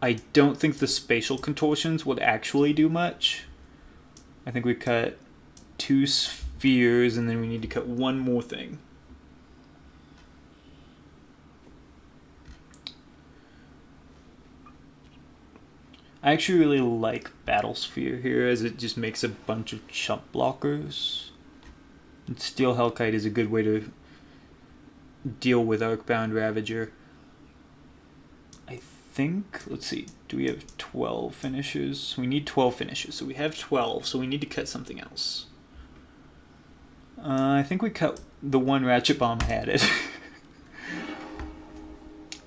I don't think the Spatial Contortions would actually do much. I think we cut 2 spheres and then we need to cut one more thing. I actually really like Battle Sphere here as it just makes a bunch of chump blockers. And Steel Hellkite is a good way to deal with Oakbound Ravager. I think, let's see, do we have 12 finishers? We need 12 finishers, so we have 12, so we need to cut something else. I think we cut the one Ratchet Bomb had it.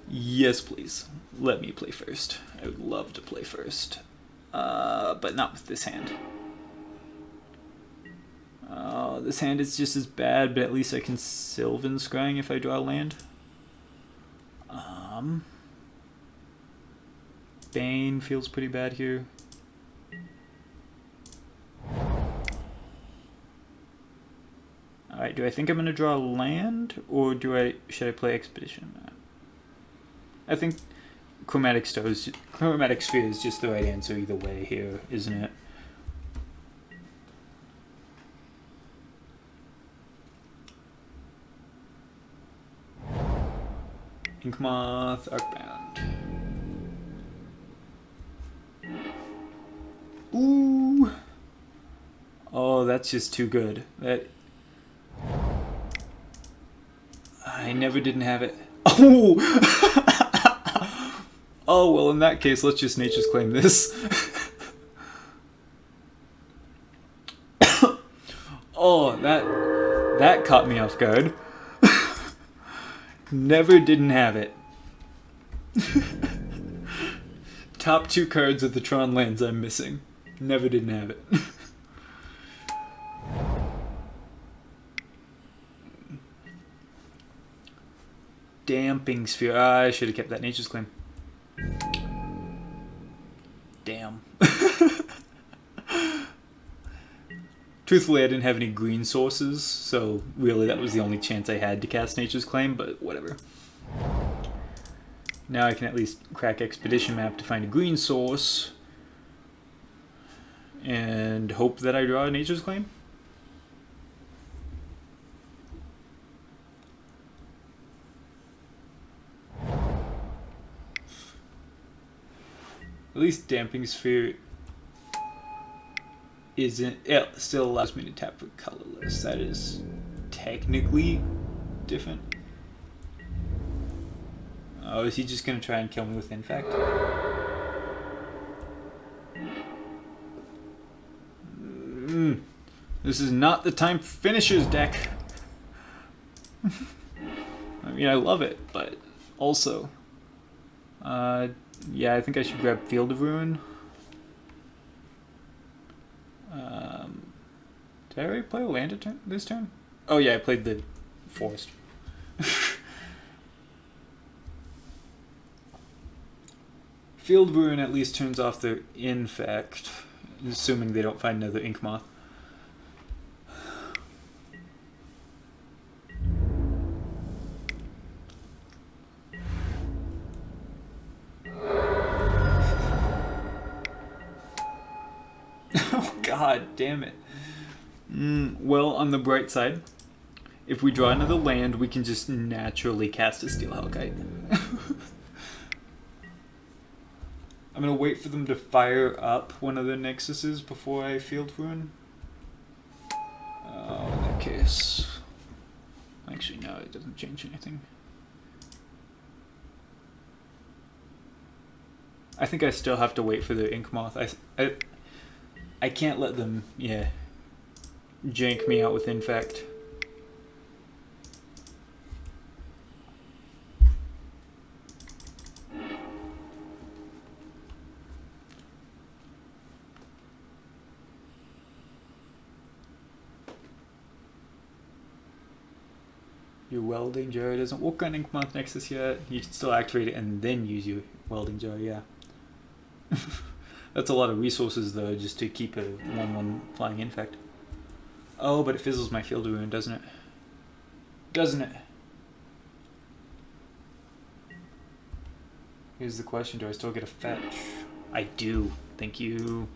Yes, please. Let me play first. I would love to play first. But not with this hand. This hand is just as bad, but at least I can Sylvan Scrying if I draw land. Bane feels pretty bad here. Alright, do I think I'm going to draw land, or should I play Expedition? I think Chromatic Sphere is just the right answer either way here, isn't it? Ink Moth, Arcbound. Ooh! Oh, that's just too good. That I never didn't have it. Oh! Oh, well, in that case, let's just Nature's Claim this. Oh, that caught me off guard. Never didn't have it. Top 2 cards of the Tron lands I'm missing. Never didn't have it. Damping Sphere. I should have kept that Nature's Claim. Damn. Truthfully, I didn't have any green sources, so really that was the only chance I had to cast Nature's Claim, but whatever. Now I can at least crack Expedition Map to find a green source and hope that I draw a Nature's Claim. At least Damping Sphere isn't... It still allows me to tap for colorless. That is technically different. Oh, is he just going to try and kill me with Infect? This is not the time for finishers, deck. I mean, I love it, but also... yeah, I think I should grab Field of Ruin. Did I already play a land this turn? Oh yeah, I played the Forest. Field of Ruin at least turns off their Infect, assuming they don't find another Ink Moth. Oh god damn it. Well, on the bright side, if we draw another land, we can just naturally cast a Steel Hellkite. I'm gonna wait for them to fire up one of the Nexuses before I Field Ruin. In that case... Actually, no, it doesn't change anything. I think I still have to wait for the Ink Moth. I can't let them, yeah, jank me out with Infect. Your Welding Jar doesn't work on Ink Moth Nexus yet. You can still activate it and then use your Welding Jar, yeah. That's a lot of resources though, just to keep a 1/1 flying Infect. Oh, but it fizzles my Field of Ruin, doesn't it? Doesn't it? Here's the question, do I still get a fetch? I do. Thank you.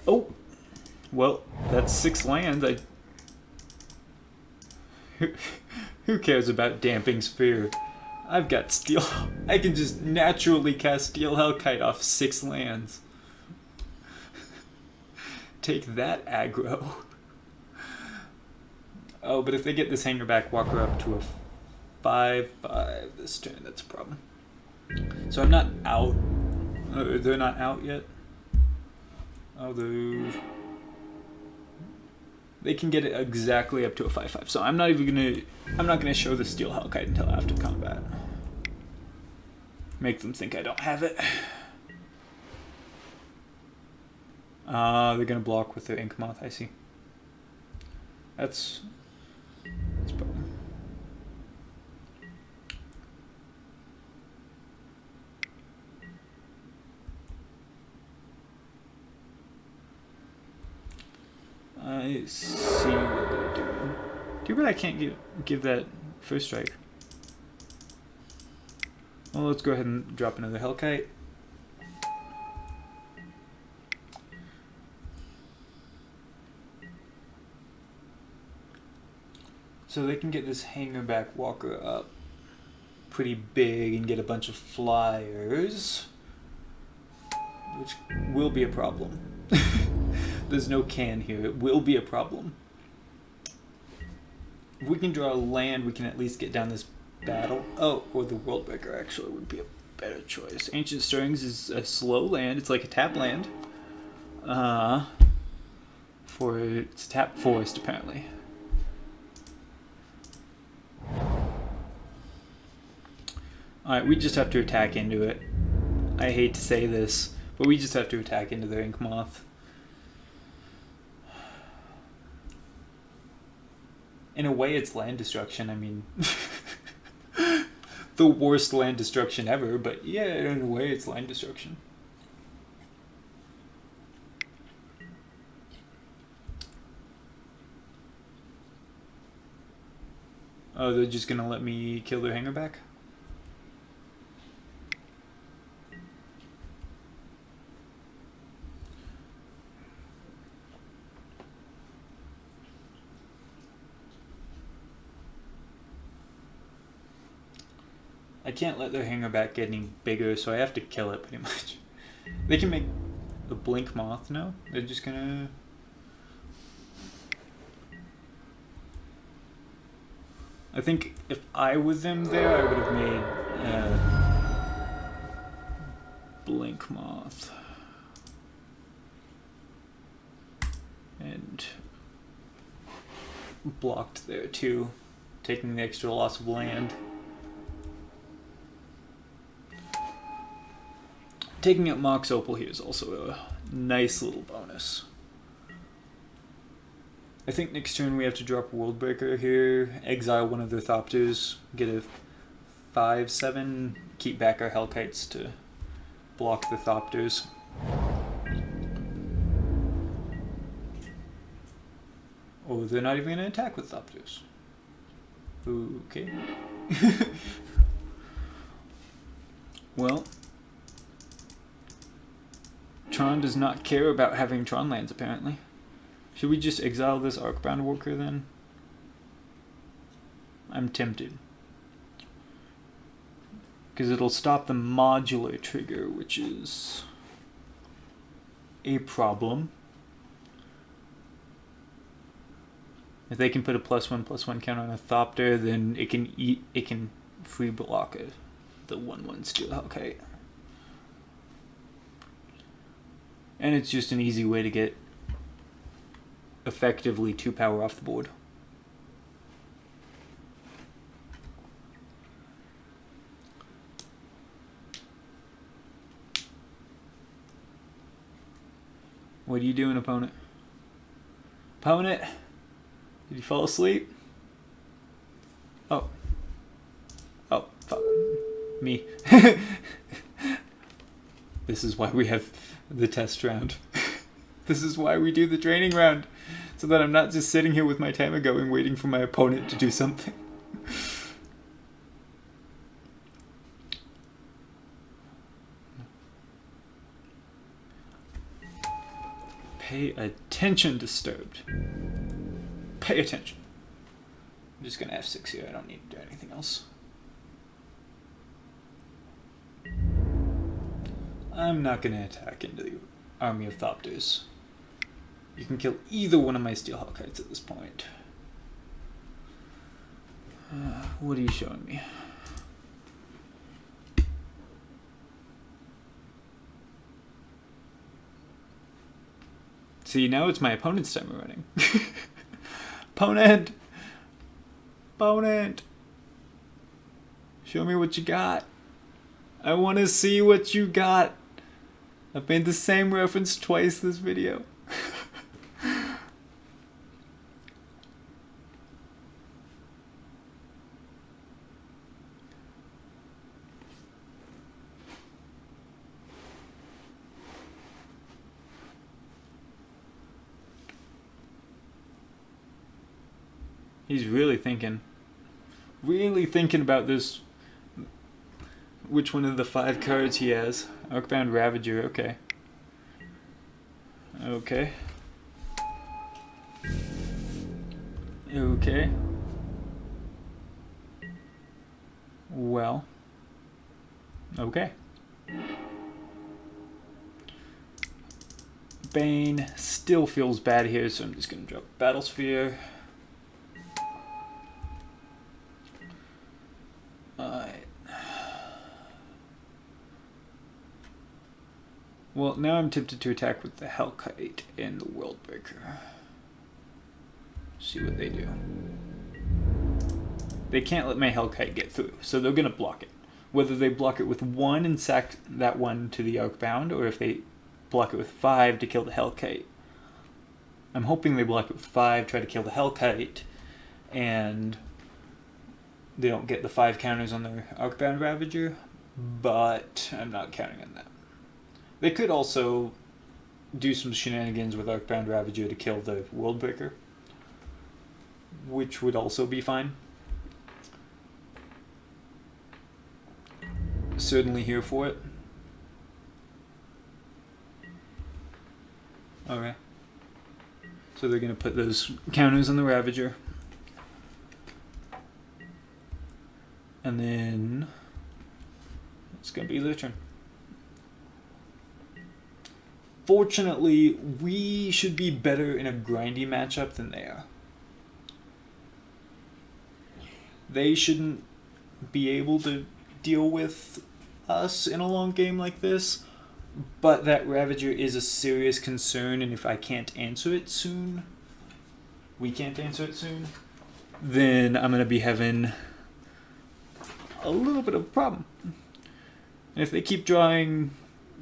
Oh, well, that's 6 lands. Who cares about Damping Sphere? I've got Steel. I can just naturally cast Steel Hellkite off 6 lands. Take that, aggro. Oh, but if they get this Hangerback Walker up to a 5/5 this turn, that's a problem. So I'm not out. They're not out yet. Although they can get it exactly up to a 5/5, so I'm not gonna show the Steel Hellkite until after combat. Make them think I don't have it. They're gonna block with their Ink Moth. I see. That's a problem. I see what they're doing. Too bad I can't give that first strike. Well, let's go ahead and drop another Hellkite. So they can get this hangerback walker up pretty big and get a bunch of flyers, which will be a problem. There's no can here. It will be a problem. If we can draw land, we can at least get down this battle. Oh, or the Worldbreaker actually would be a better choice. Ancient Stirrings is a slow land. It's like a tap land. It's a tap forest apparently. Alright, we just have to attack into it. I hate to say this, but we just have to attack into their Ink Moth. In a way, it's land destruction. I mean, the worst land destruction ever, but yeah, in a way, it's land destruction. Oh, they're just gonna let me kill their hangerback? I can't let their hangerback get any bigger, so I have to kill it pretty much. They can make a blink moth now. They're just gonna... I think if I was them there, I would have made blink moth. And blocked there too, taking the extra loss of land. Taking out Mox Opal here is also a nice little bonus. I think next turn we have to drop a Worldbreaker here, exile one of their Thopters, get a 5/7, keep back our Hellkites to block the Thopters. Oh, they're not even going to attack with Thopters. Okay. Well, Tron does not care about having Tron lands, apparently. Should we just exile this Arcbound Worker, then? I'm tempted. Because it'll stop the modular trigger, which is a problem. If they can put a +1/+1 counter on a Thopter, then it can free block the 1/1 Steel Hellkite. And it's just an easy way to get effectively 2 power off the board. What are you doing, opponent? Opponent? Did you fall asleep? Oh. Oh, fuck. Me. This is why we have the test round. This is why we do the training round. So that I'm not just sitting here with my timer going waiting for my opponent to do something. Pay attention, Disturbed. Pay attention. I'm just gonna F6 here. I don't need to do anything else. I'm not gonna attack into the army of Thopters. You can kill either one of my Steel Hellkites at this point. What are you showing me? See, now it's my opponent's timer running. Opponent! Opponent! Show me what you got. I want to see what you got. I've made the same reference twice this video. He's really thinking. Really thinking about this. Which one of the 5 cards he has? Arcbound Ravager, okay. Okay. Okay. Well. Okay. Bane still feels bad here, so I'm just going to drop Battlesphere. Alright. Well, now I'm tempted to attack with the Hellkite and the Worldbreaker. See what they do. They can't let my Hellkite get through, so they're going to block it. Whether they block it with 1 and sack that 1 to the Arcbound, or if they block it with 5 to kill the Hellkite. I'm hoping they block it with 5, try to kill the Hellkite, and they don't get the 5 counters on their Arcbound Ravager, but I'm not counting on that. They could also do some shenanigans with Arcbound Ravager to kill the Worldbreaker, which would also be fine. Certainly here for it. Okay. So they're going to put those counters on the Ravager. And then it's going to be their turn. Fortunately, we should be better in a grindy matchup than they are. They shouldn't be able to deal with us in a long game like this, but that Ravager is a serious concern, and if I can't answer it soon, then I'm going to be having a little bit of a problem. And if they keep drawing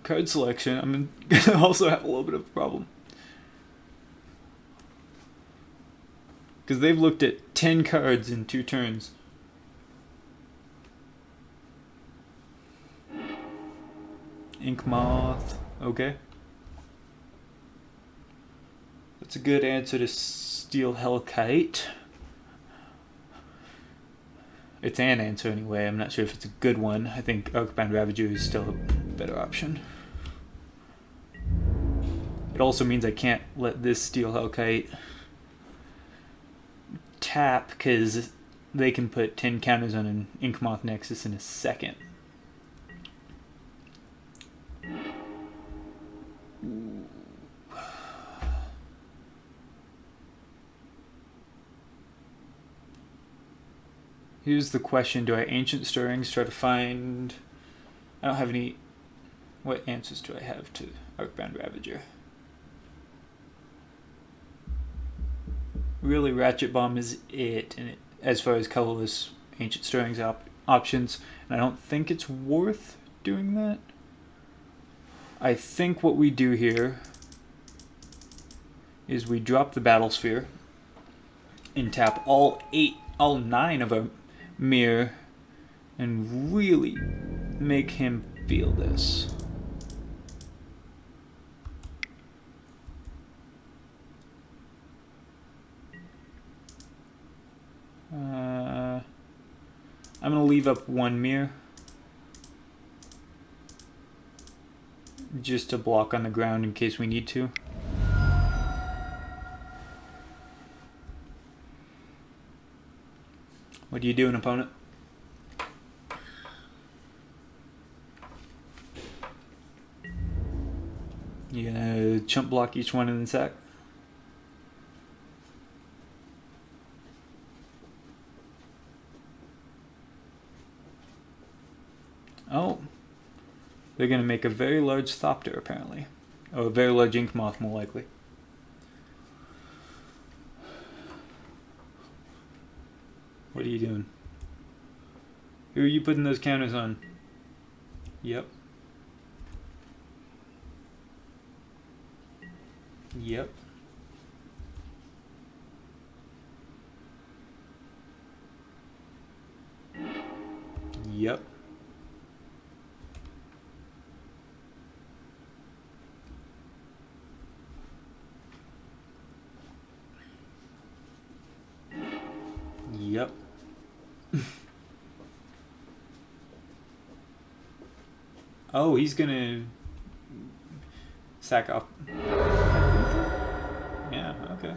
card selection, I'm going to also have a little bit of a problem. Because they've looked at 10 cards in 2 turns. Ink Moth, okay. That's a good answer to Steel Hellkite. It's an answer anyway. I'm not sure if it's a good one. I think Arcbound Ravager is still a better option. It also means I can't let this Steel Hellkite tap, because they can put 10 counters on an Ink Moth Nexus in a second. Here's the question: do I Ancient Stirrings, try to find... I don't have any... What answers do I have to Arcbound Ravager? Really, Ratchet Bomb is it, and as far as colorless Ancient Stirrings options, and I don't think it's worth doing that. I think what we do here is we drop the Battlesphere and tap all 9 of our mirror and really make him feel this. I'm going to leave up 1 mirror just to block on the ground in case we need to. What are you doing, opponent? You gonna chump block each one and then sack? Oh. They're gonna make a very large Thopter, apparently. Or a very large Ink Moth, more likely. What are you doing? Who are you putting those counters on? Yep. Yep. Yep. Oh, he's gonna sack off. Yeah, okay.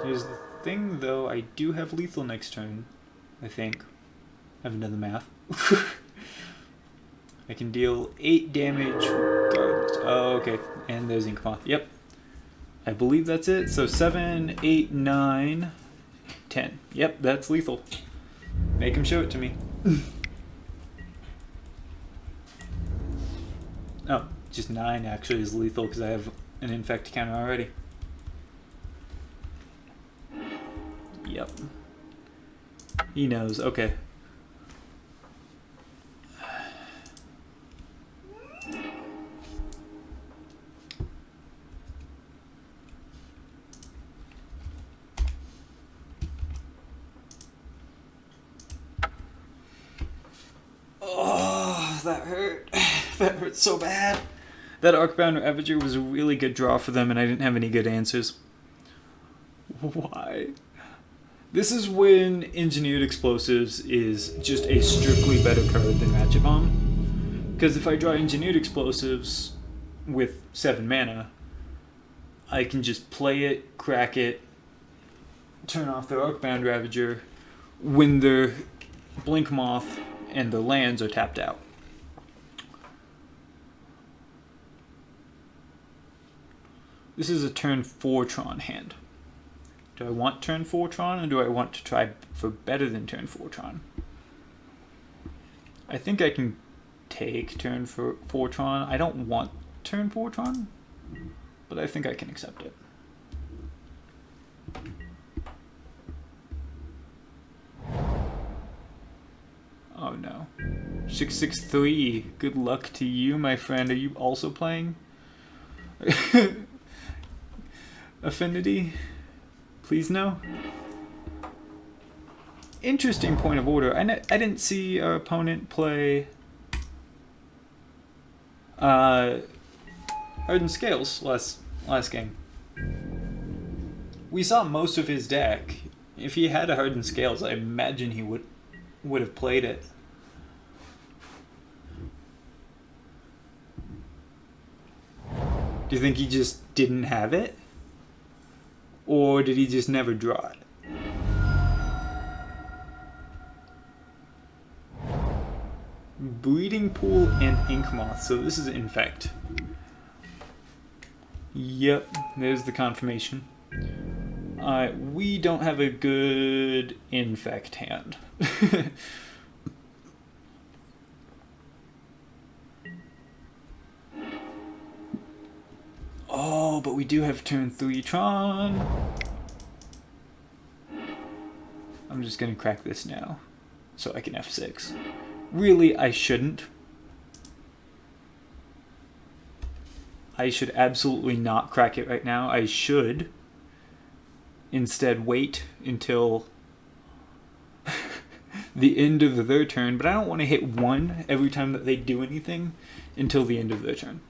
Here's the thing, though. I do have lethal next turn, I think. I haven't done the math. I can deal 8 damage regardless. Oh, okay. And there's Inkmoth. Yep. I believe that's it. So 7, 8, 9, 10. Yep, that's lethal. Make him show it to me. Oh, just 9 actually is lethal because I have an infect counter already. Yep. He knows. Okay. Oh, that hurt. That hurt so bad. That Arcbound Ravager was a really good draw for them, and I didn't have any good answers. Why? This is when Engineered Explosives is just a strictly better card than Ratchet Bomb. Because if I draw Engineered Explosives with 7 mana, I can just play it, crack it, turn off their Arcbound Ravager when their Blink Moth and the lands are tapped out. This is a turn 4 Tron hand. Do I want turn 4 Tron, or do I want to try for better than turn 4 Tron? I think I can take turn 4 Tron. I don't want turn 4 Tron, but I think I can accept it. Oh no. 663. Good luck to you, my friend. Are you also playing Affinity? Please no. Interesting point of order. I didn't see our opponent play Hardened Scales last game. We saw most of his deck. If he had a Hardened Scales, I imagine he would have played it. Do you think he just didn't have it? Or did he just never draw it? Breeding Pool and Inkmoth. So this is Infect. Yep, there's the confirmation. We don't have a good Infect hand. Oh, but we do have turn 3 Tron. I'm just gonna crack this now, so I can F6. Really, I shouldn't. I should absolutely not crack it right now. I should instead wait until the end of their turn, but I don't want to hit 1 every time that they do anything until the end of their turn.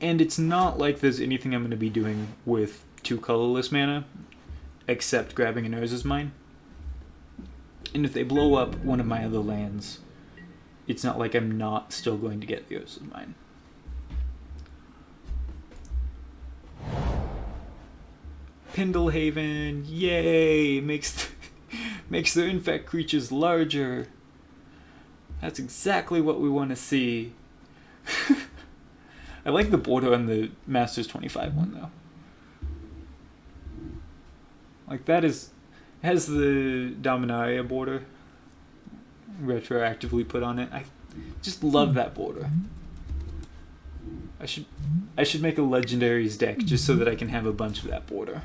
And it's not like there's anything I'm going to be doing with 2 colorless mana, except grabbing an Urza's Mine. And if they blow up one of my other lands, it's not like I'm not still going to get the Urza's Mine. Pendlehaven, yay! Makes their infect creatures larger. That's exactly what we want to see. I like the border on the Masters 25 one though. Like that has the Dominaria border retroactively put on it. I just love that border. I should make a legendaries deck just so that I can have a bunch of that border.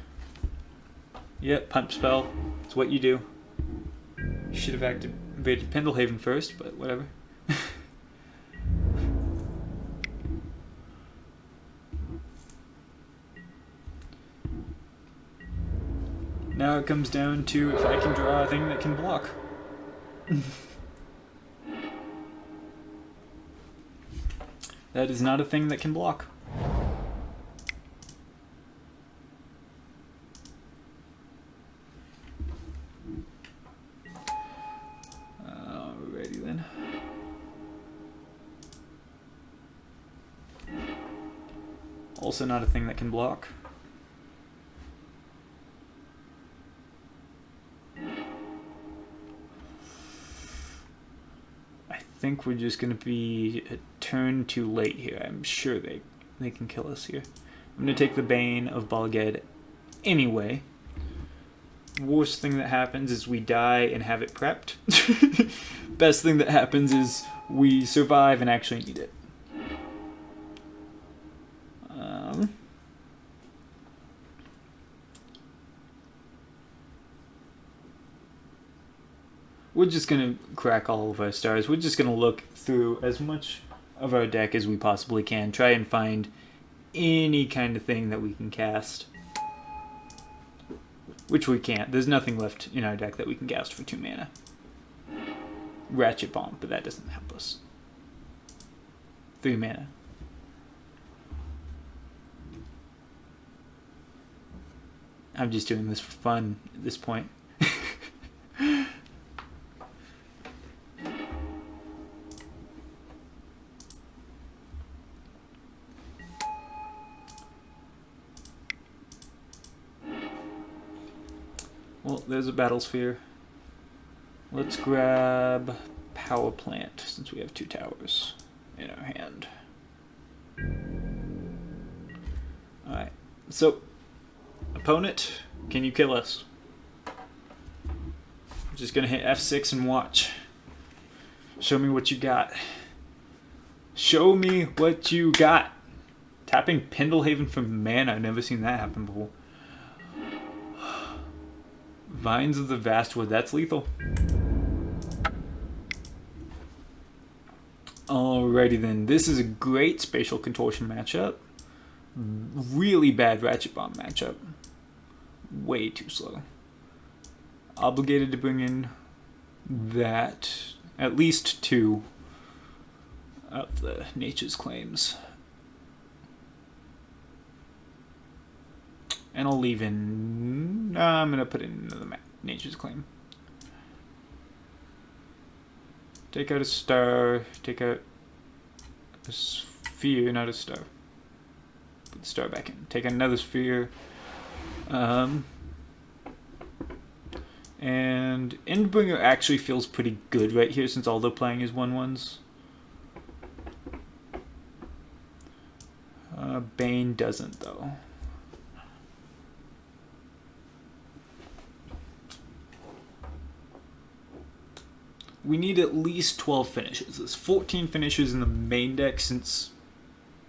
Yep, punch spell. It's what you do. You should have activated Pendlehaven first, but whatever. Now it comes down to if I can draw a thing that can block. That is not a thing that can block. Also not a thing that can block. I think we're just going to be a turn too late here. I'm sure they can kill us here. I'm going to take the Bane of Balged anyway. Worst thing that happens is we die and have it prepped. Best thing that happens is we survive and actually need it. We're just going to crack all of our stars. We're just going to look through as much of our deck as we possibly can. Try and find any kind of thing that we can cast. Which we can't. There's nothing left in our deck that we can cast for 2 mana. Ratchet Bomb, but that doesn't help us. 3 mana. I'm just doing this for fun at this point. Well, there's a Battle Sphere. Let's grab Power Plant, since we have 2 towers in our hand. Alright, so, opponent, can you kill us? I'm just gonna hit F6 and watch. Show me what you got. Show me what you got. Tapping Pendlehaven for mana, I've never seen that happen before. Vines of the Vastwood, that's lethal. Alrighty then, this is a great Spatial Contortion matchup. Really bad Ratchet Bomb matchup. Way too slow. Obligated to bring in that, at least 2 of the Nature's Claims. And I'll leave in... I'm going to put in another Nature's Claim. Take out a star. Take out a sphere, not a star. Put the star back in. Take out another sphere. And Endbringer actually feels pretty good right here since all they're playing is 1/1s. Bane doesn't, though. We need at least 12 finishes. There's 14 finishes in the main deck since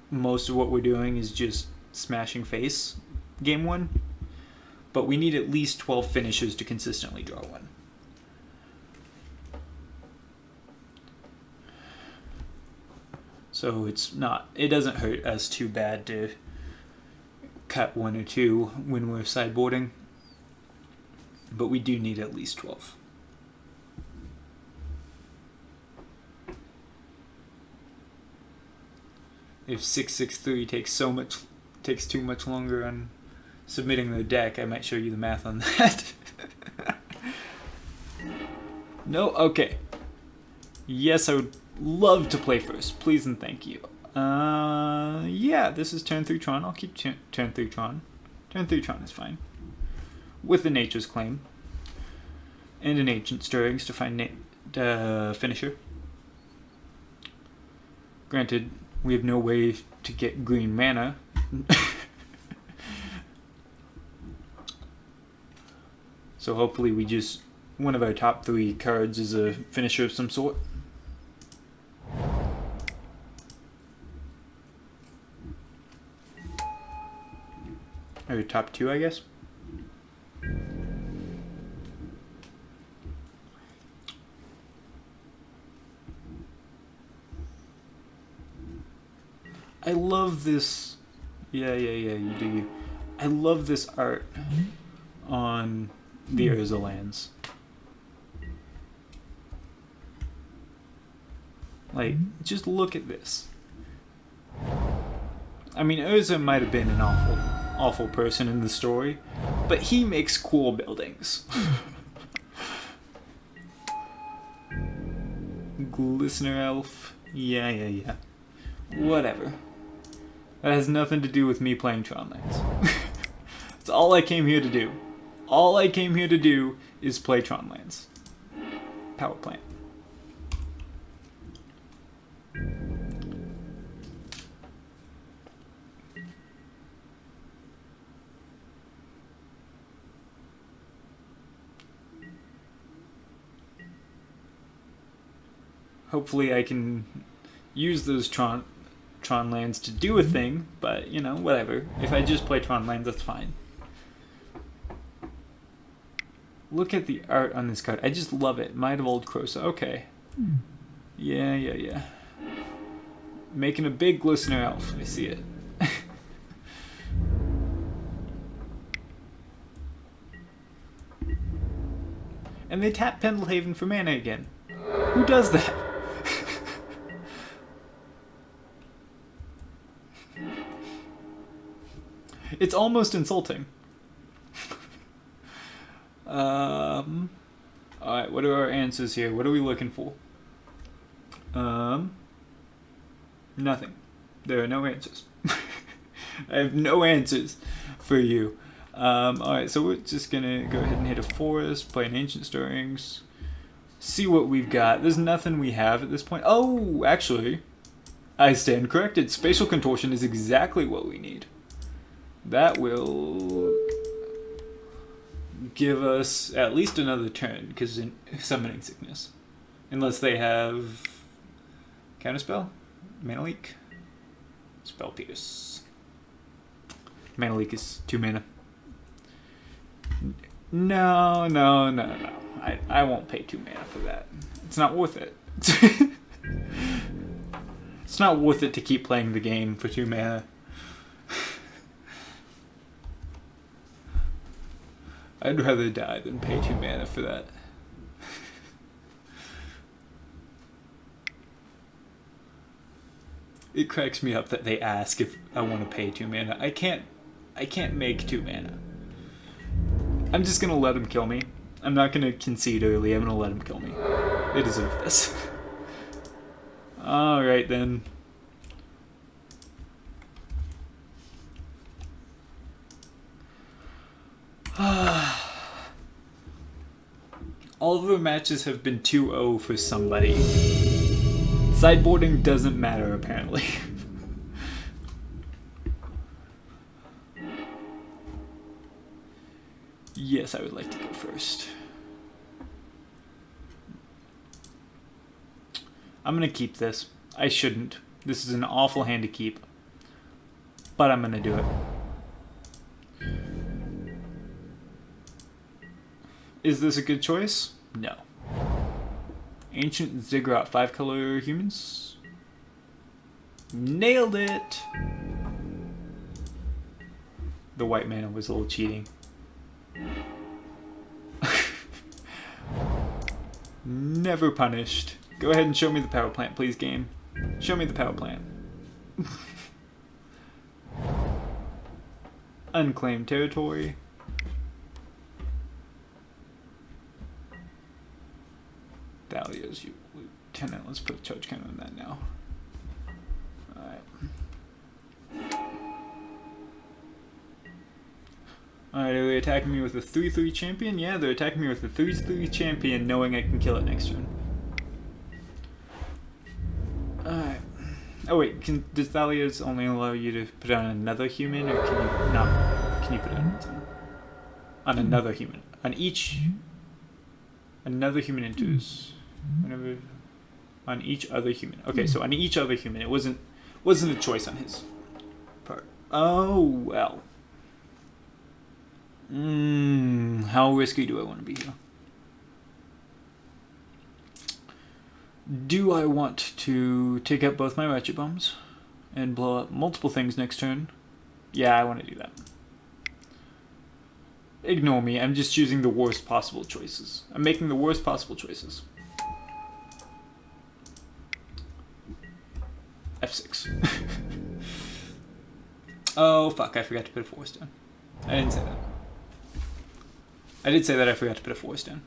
most of what we're doing is just smashing face game 1. But we need at least 12 finishes to consistently draw one. So it doesn't hurt us too bad to cut 1 or 2 when we're sideboarding. But we do need at least 12. If 663 takes too much longer on submitting the deck, I might show you the math on that. No? Okay. Yes, I would love to play first. Please and thank you. Yeah, this is turn 3 Tron. I'll keep turn 3 Tron. Turn 3 Tron is fine. With the Nature's Claim. And an Ancient Stirrings to find finisher. Granted, we have no way to get green mana. So hopefully one of our top 3 cards is a finisher of some sort. Or top 2, I guess. I love this. Yeah, you do you. I love this art on the Urza lands. Like, just look at this. I mean, Urza might have been an awful person in the story, but he makes cool buildings. Glistener Elf. Yeah. Whatever. That has nothing to do with me playing Tron Lands. That's all I came here to do. All I came here to do is play Tron Lands. Power plant. Hopefully I can use those Tron lands to do a thing, but, you know, whatever. If I just play Tron lands, that's fine. Look at the art on this card. I just love it. Might of Old Crosa. Okay. Yeah. Making a big Glistener Elf. I see it. And they tap Pendlehaven for mana again. Who does that? It's almost insulting. Alright, what are our answers here? What are we looking for? Nothing. There are no answers. I have no answers for you. Alright, so we're just gonna go ahead and hit a forest, play an Ancient Stirrings, see what we've got. There's nothing we have at this point. Oh, actually, I stand corrected. Spatial Contortion is exactly what we need. That will give us at least another turn, because in Summoning Sickness. Unless they have Counterspell, Mana Leak, Spell Pierce. Mana Leak is 2 mana. No. I won't pay 2 mana for that. It's not worth it. It's not worth it to keep playing the game for 2 mana. I'd rather die than pay 2 mana for that. It cracks me up that they ask if I want to pay 2 mana. I can't make 2 mana. I'm just gonna let him kill me. I'm not gonna concede early. I'm gonna let him kill me. They deserve this. Alright then. All of our matches have been 2-0 for somebody. Sideboarding doesn't matter, apparently. Yes, I would like to go first. I'm gonna keep this. I shouldn't. This is an awful hand to keep. But I'm gonna do it. Is this a good choice? No. Ancient Ziggurat, 5-color humans. Nailed it! The white mana was a little cheating. Never punished. Go ahead and show me the power plant, please, game. Show me the power plant. Unclaimed territory. Dahlia's Lieutenant. Let's put a charge counter on that now. Alright, are they attacking me with a 3-3 champion? Yeah, they're attacking me with a 3-3 champion, knowing I can kill it next turn. Alright. Oh wait, does Thalia's only allow you to put on another human, or can you not? Can you put it on its own? On another human. On each... Another human enters. Whenever... On each other human. Okay, so on each other human. It wasn't a choice on his part. Oh, well. How risky do I want to be here? Do I want to take out both my ratchet bombs and blow up multiple things next turn? Yeah, I want to do that. Ignore me, I'm just choosing the worst possible choices. I'm making the worst possible choices. F6. Oh, fuck, I forgot to put a forest down. I didn't say that. I did say that I forgot to put a forest down.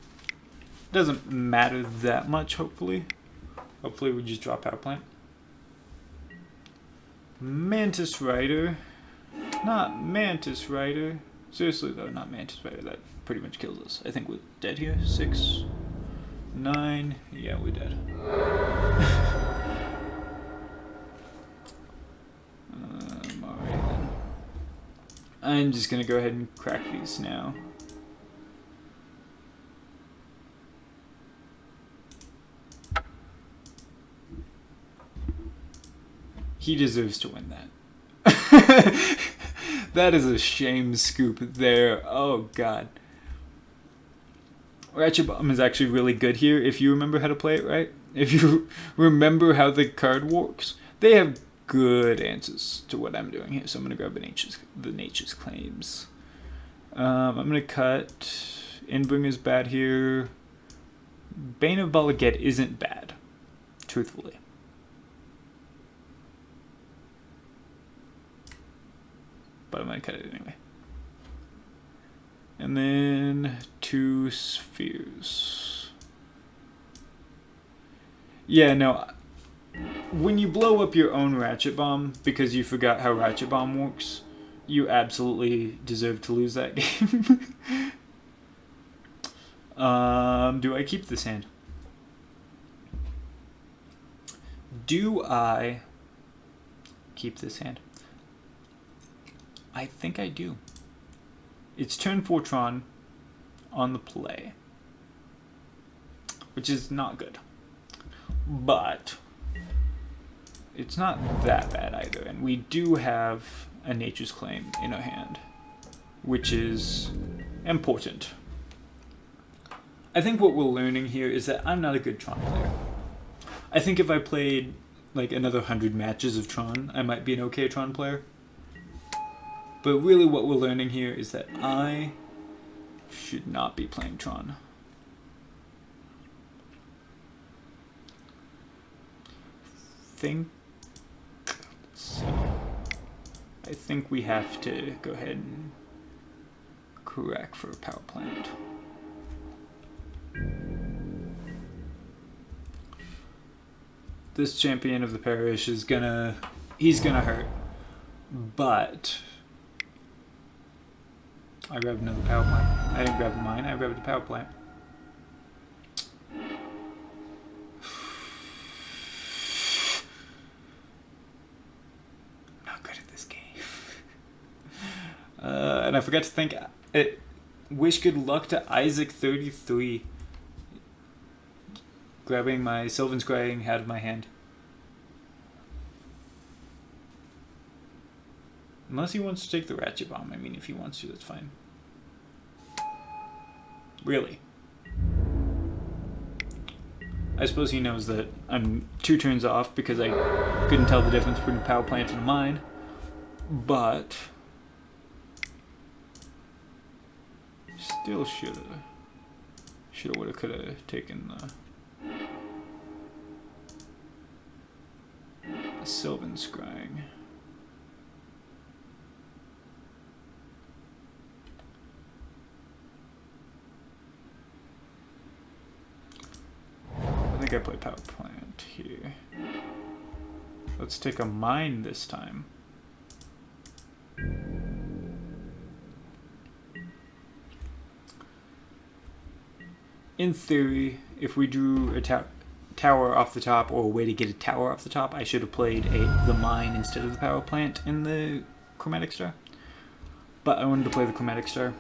Doesn't matter that much, hopefully. Hopefully we just drop power plant. Mantis Rider. Not Mantis Rider. Seriously though, not Mantis Rider. That pretty much kills us. I think we're dead here. 6, 9. Yeah, we're dead. Alright then. I'm just gonna go ahead and crack these now. He deserves to win that. That is a shame scoop there. Oh god. Ratchet Bomb is actually really good here if you remember how to play it right. If you remember how the card works. They have good answers to what I'm doing here. So I'm going to grab the Nature's Claims. I'm going to cut. Endbringer's bad here. Bane of Balaget isn't bad. Truthfully. But I'm going to cut it anyway. And then 2 spheres. Yeah, no. When you blow up your own Ratchet Bomb because you forgot how Ratchet Bomb works, you absolutely deserve to lose that game. Do I keep this hand? Do I keep this hand? I think I do. It's turn 4 Tron on the play, which is not good. But it's not that bad either. And we do have a Nature's Claim in our hand, which is important. I think what we're learning here is that I'm not a good Tron player. I think if I played like another 100 matches of Tron, I might be an okay Tron player. But really what we're learning here is that I should not be playing Tron. I think we have to go ahead and correct for a power plant. This champion of the parish is he's gonna hurt, but I grabbed another power plant. I didn't grab the mine, I grabbed the power plant. Not good at this game. And I forgot to thank wish good luck to Isaac33. Grabbing my Sylvan Scrying out of my hand. Unless he wants to take the Ratchet Bomb. I mean, if he wants to, that's fine. Really? I suppose he knows that I'm 2 turns off because I couldn't tell the difference between a power plant and a mine. But still shoulda, woulda, coulda taken the Sylvan Scrying. I think I play power plant here. Let's take a mine this time. In theory, if we drew a tower off the top, or a way to get a tower off the top, I should have played the mine instead of the power plant in the Chromatic Star. But I wanted to play the Chromatic Star.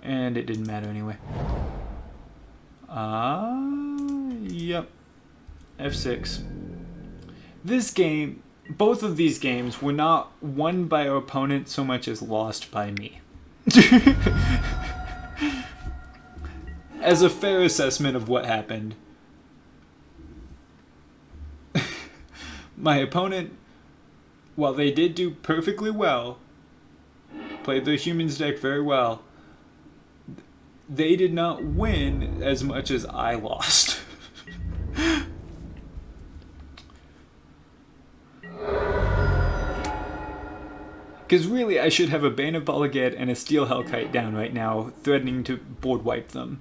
And it didn't matter anyway. Yep. F6. This game, both of these games were not won by our opponent so much as lost by me. As a fair assessment of what happened, my opponent, while they did do perfectly well, played their humans deck very well, they did not win as much as I lost. Because really, I should have a Bane of Balagad and a Steel Hellkite down right now, threatening to board wipe them.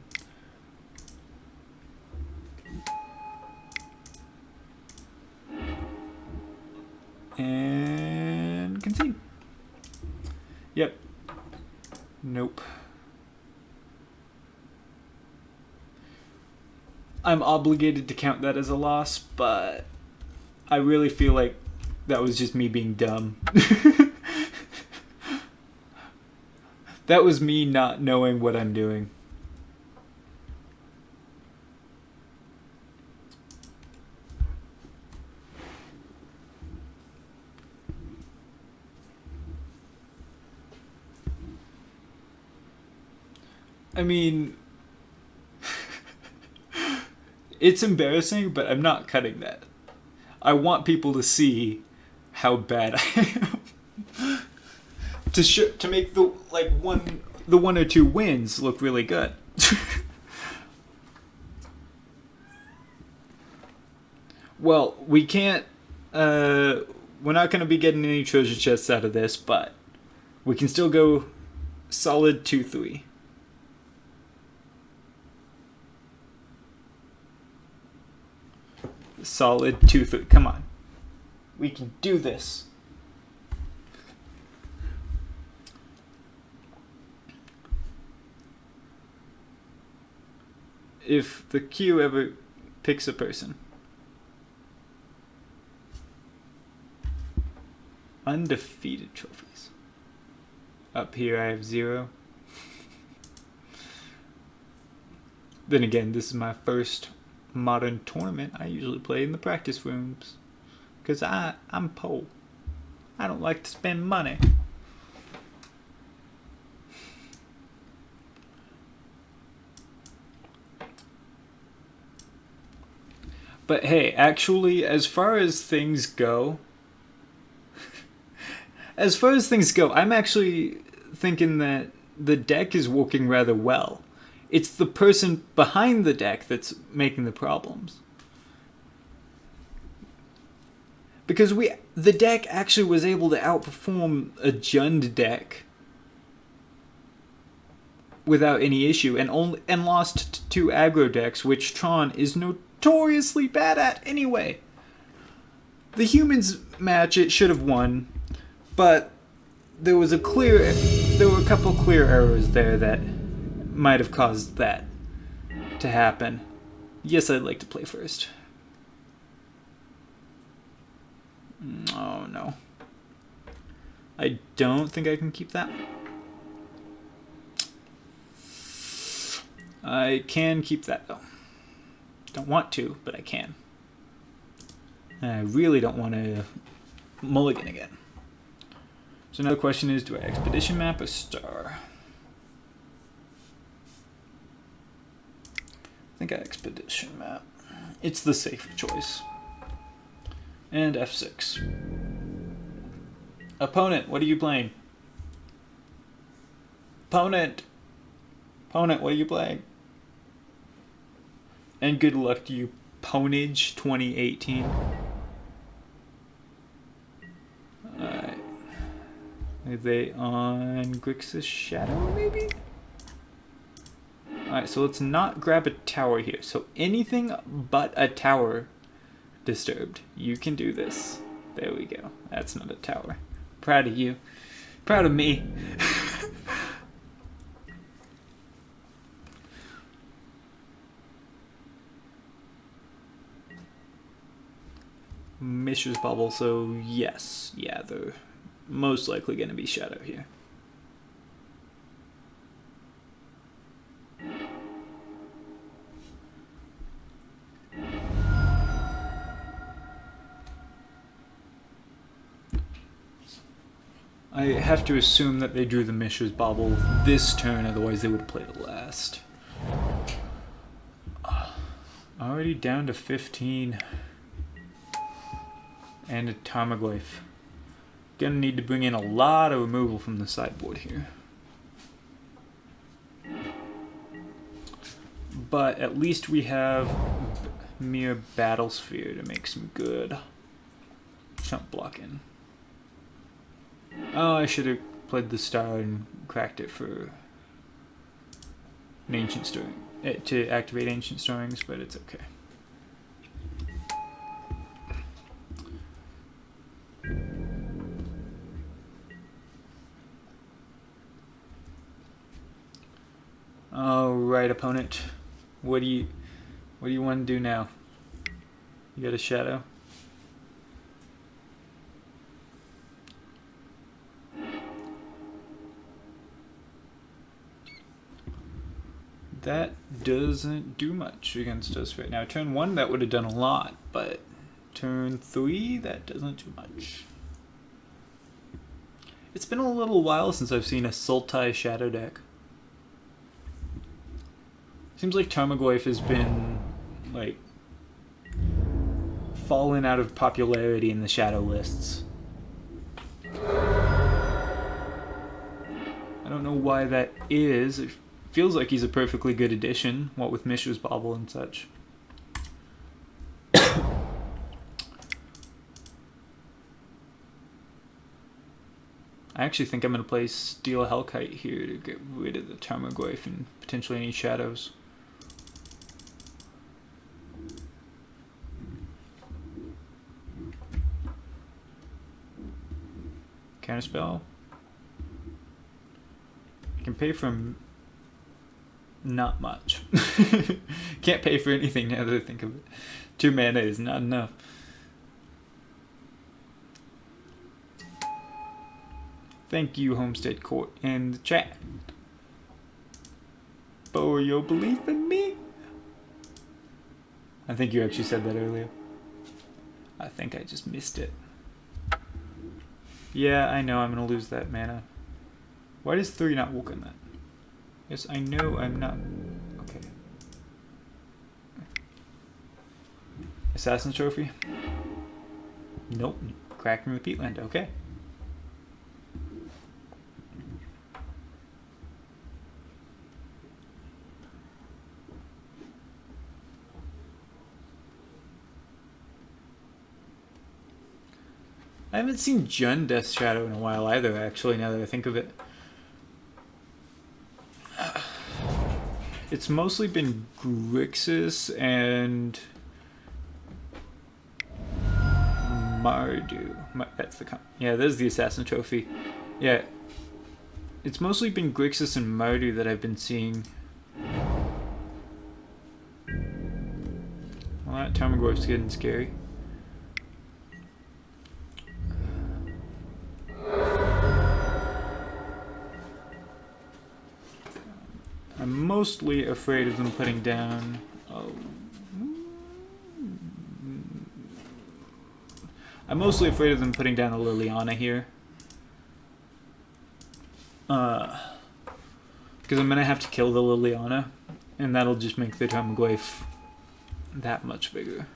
And concede. Yep. Nope. I'm obligated to count that as a loss, but I really feel like that was just me being dumb. That was me not knowing what I'm doing. I mean, it's embarrassing, but I'm not cutting that. I want people to see how bad I am. To make the one or two wins look really good. Well, we can't. We're not going to be getting any treasure chests out of this, but we can still go solid 2-3. Solid 2-3. Come on, we can do this. If the queue ever picks a person. Undefeated trophies. Up here I have 0. Then again, this is my first modern tournament. I usually play in the practice rooms. Because I'm poor. I don't like to spend money. But hey, actually, as far as things go, I'm actually thinking that the deck is working rather well. It's the person behind the deck that's making the problems. Because the deck actually was able to outperform a Jund deck without any issue, and lost to 2 aggro decks, which Tron is notoriously bad at anyway. The humans match it should have won, but there were a couple clear errors there that might have caused that to happen. Yes, I'd like to play first. Oh no. I don't think I can keep that. I can keep that though. Don't want to, but I can. And I really don't want to mulligan again. So now the question is, do I expedition map or star? I think I expedition map. It's the safer choice. And F6. Opponent, what are you playing? Opponent, what are you playing? And good luck to you, Ponage 2018. Alright. Are they on Grixis Shadow, maybe? Alright, so let's not grab a tower here. So anything but a tower disturbed. You can do this. There we go. That's not a tower. Proud of you. Proud of me. Mishra's Bubble, so yes. Yeah, they're most likely going to be Shadow here. I have to assume that they drew the Mishra's Bauble this turn, otherwise they would have played it last. Already down to 15. And a Tarmogoyf. Gonna need to bring in a lot of removal from the sideboard here. But at least we have mere Battlesphere to make some good chump blocking. Oh, I should have played the star and cracked it for an ancient story. To activate ancient stirrings, but it's okay. All right, opponent. What do you want to do now? You got a shadow? That doesn't do much against us right now. Turn 1, that would have done a lot, but turn 3, that doesn't do much. It's been a little while since I've seen a Sultai shadow deck. Seems like Tarmogoyf has been, like, fallen out of popularity in the shadow lists. I don't know why that is. It feels like he's a perfectly good addition, what with Mishra's Bauble and such. I actually think I'm going to play Steel Hellkite here to get rid of the Tarmogoyf and potentially any shadows. Counterspell. I can pay for not much. Can't pay for anything now that I think of it. 2 mana is not enough. Thank you, Homestead Court and the chat. For your belief in me. I think you actually said that earlier. I think I just missed it. Yeah, I know I'm going to lose that mana. Why does 3 not walk on that? Yes, I know I'm not... Okay. Assassin Trophy? Nope. Cracked from the Peatland. Okay. I haven't seen Jund Death Shadow in a while either, actually, now that I think of it. It's mostly been Grixis and Mardu. That's the yeah, there's the Assassin Trophy. Yeah, it's mostly been Grixis and Mardu that I've been seeing. Well, that Tarmogoyf's getting scary. I'm mostly afraid of them putting down... I'm mostly afraid of them putting down a Liliana here. Because I'm going to have to kill the Liliana, and that'll just make the Tarmogoyf that much bigger.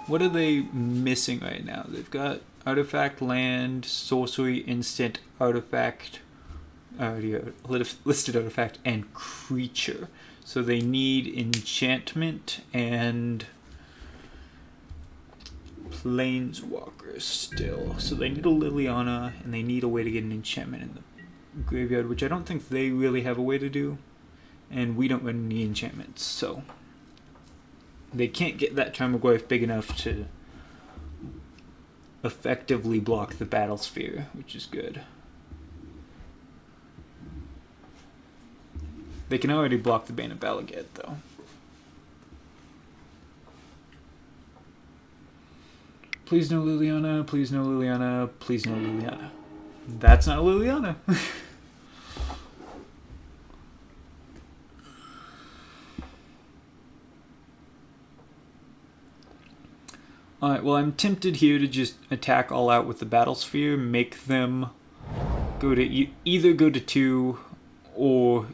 What are they missing right now? They've got Artifact, Land, Sorcery, Instant, Artifact... listed artifact and creature. So they need enchantment and planeswalkers still. So they need a Liliana and they need a way to get an enchantment in the graveyard, which I don't think they really have a way to do. And we don't run any enchantments, so they can't get that Tarmogoyf big enough to effectively block the battle sphere, which is good. They can already block the Bane of Balagad, though. Please no Liliana, please no Liliana, please no Liliana. That's not a Liliana. Alright, well I'm tempted here to just attack all out with the Battle Sphere, make them go to either go to 2 or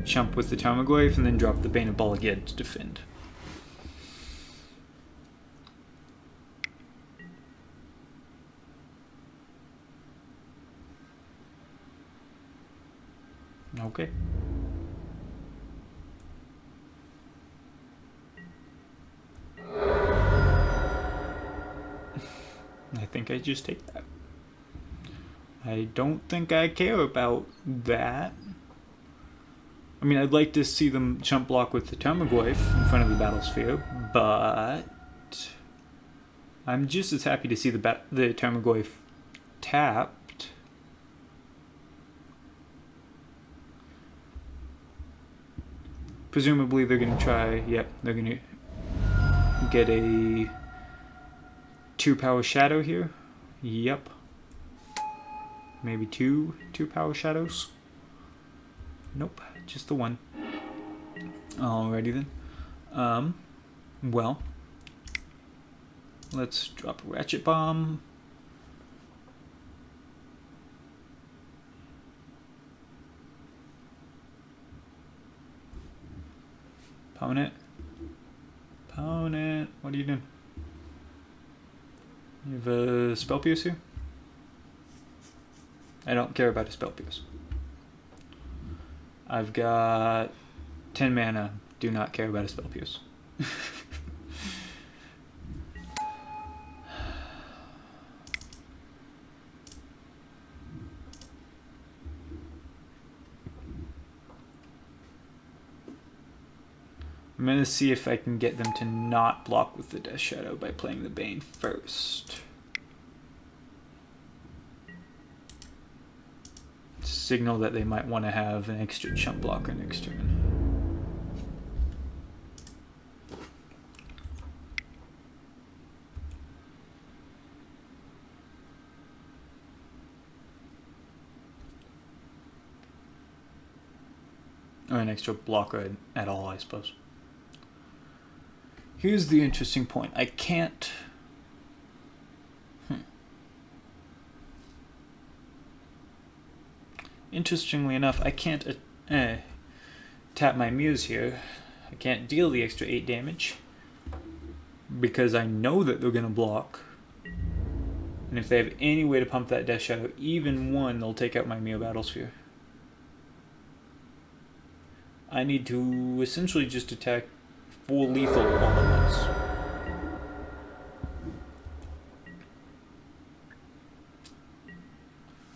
jump with the Tarmogoyf and then drop the Bane of Balagad to defend. Okay. I think I just take that. I don't think I care about that. I mean, I'd like to see them chump block with the Tarmogoyf in front of the Battlesphere, but I'm just as happy to see the Tarmogoyf tapped. Presumably they're going to try, yep, they're going to get a 2-power shadow here. Yep. Maybe two power shadows. Nope, just the one. Alrighty then. Well, let's drop a ratchet bomb. Opponent. Opponent, what are you doing? You have a spell pierce here? I don't care about a spell pierce. I've got 10 mana. Do not care about a spell pierce. I'm going to see if I can get them to not block with the Death Shadow by playing the Bane first. Signal that they might want to have an extra chump blocker next turn. Or an extra blocker at all, I suppose. Here's the interesting point. I can't... Interestingly enough, I can't tap my Muse here. I can't deal the extra 8 damage because I know that they're going to block. And if they have any way to pump that Death Shadow, even one, they'll take out my Mio Battlesphere. I need to essentially just attack full lethal all at once.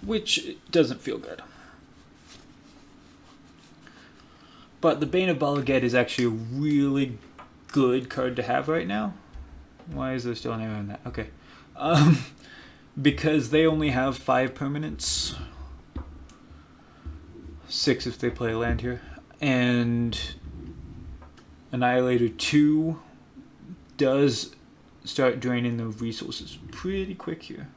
Which doesn't feel good. But the Bane of Bala Ged is actually a really good card to have right now. Why is there still an arrow in that? Okay. Because they only have 5 permanents. 6 if they play a land here. And Annihilator 2 does start draining the resources pretty quick here.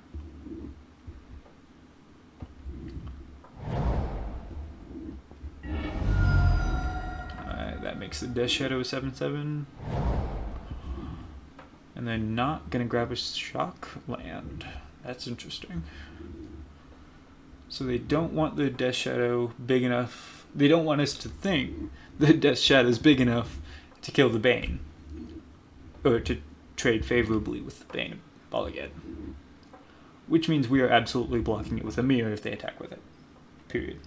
That makes the Death Shadow a 7/7. And they're not going to grab a shock land. That's interesting. So they don't want the Death Shadow big enough. They don't want us to think the Death Shadow is big enough to kill the Bane. Or to trade favorably with the Bane of Bala Ged. Which means we are absolutely blocking it with a mirror if they attack with it. Period.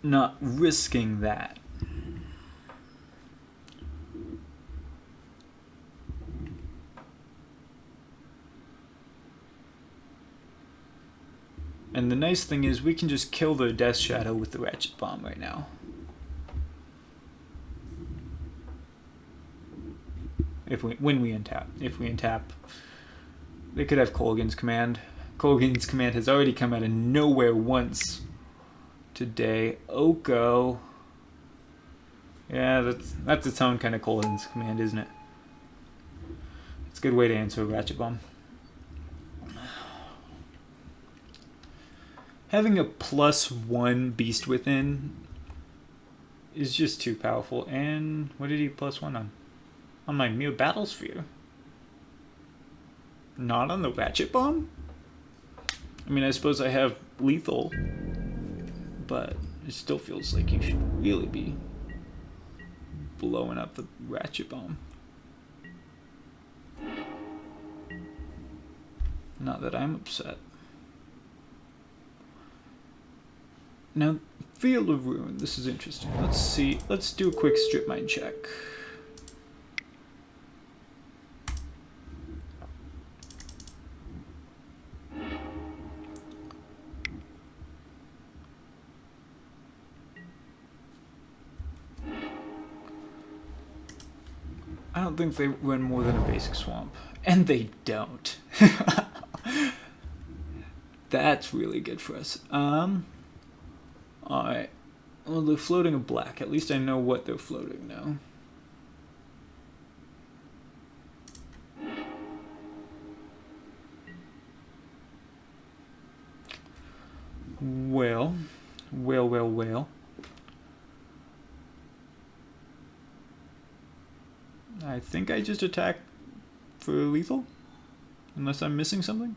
Not risking that. And the nice thing is we can just kill the Death Shadow with the Ratchet Bomb right now. When we untap. If we untap, they could have Kolaghan's Command. Kolaghan's Command has already come out of nowhere once today. Oko. Yeah, that's its own kind of Kolaghan's Command, isn't it? It's a good way to answer a Ratchet Bomb. Having a +1 Beast Within is just too powerful. And what did he +1 on? On my Mio Battlesphere. Not on the Ratchet Bomb? I mean, I suppose I have lethal, but it still feels like you should really be blowing up the Ratchet Bomb. Not that I'm upset. Now, Field of Ruin, this is interesting. Let's see. Let's do a quick strip mine check. I don't think they run more than a basic swamp. And they don't. That's really good for us. Alright. Well, they're floating a black. At least I know what they're floating now. Well. I think I just attacked for lethal? Unless I'm missing something?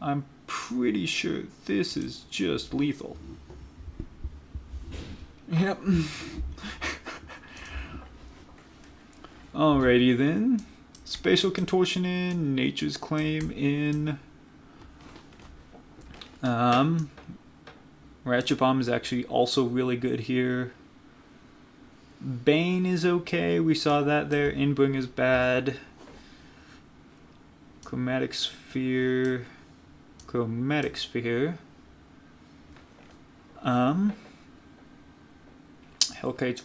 I'm pretty sure this is just lethal. Yep. Alrighty then. Spatial contortion in, nature's claim in. Ratchet Bomb is actually also really good here. Bane is okay, we saw that there. Inbring is bad. Chromatic Sphere. Hellkite's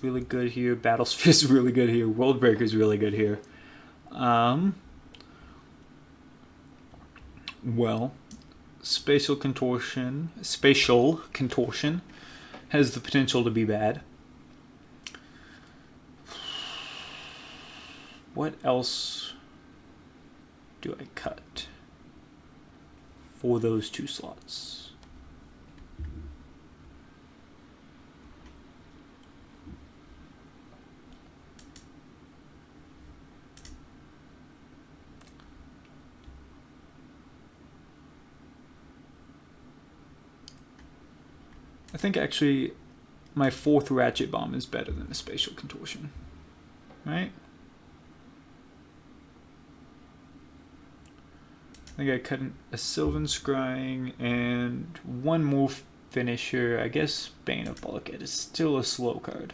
really good here. Battlesphere's really good here. Worldbreaker's really good here. Well, spatial contortion has the potential to be bad. What else do I cut for those two slots? I think actually my fourth Ratchet Bomb is better than a spatial contortion, right? I think I cut a Sylvan Scrying and one more finisher. I guess Bane of Bulkhead is still a slow card.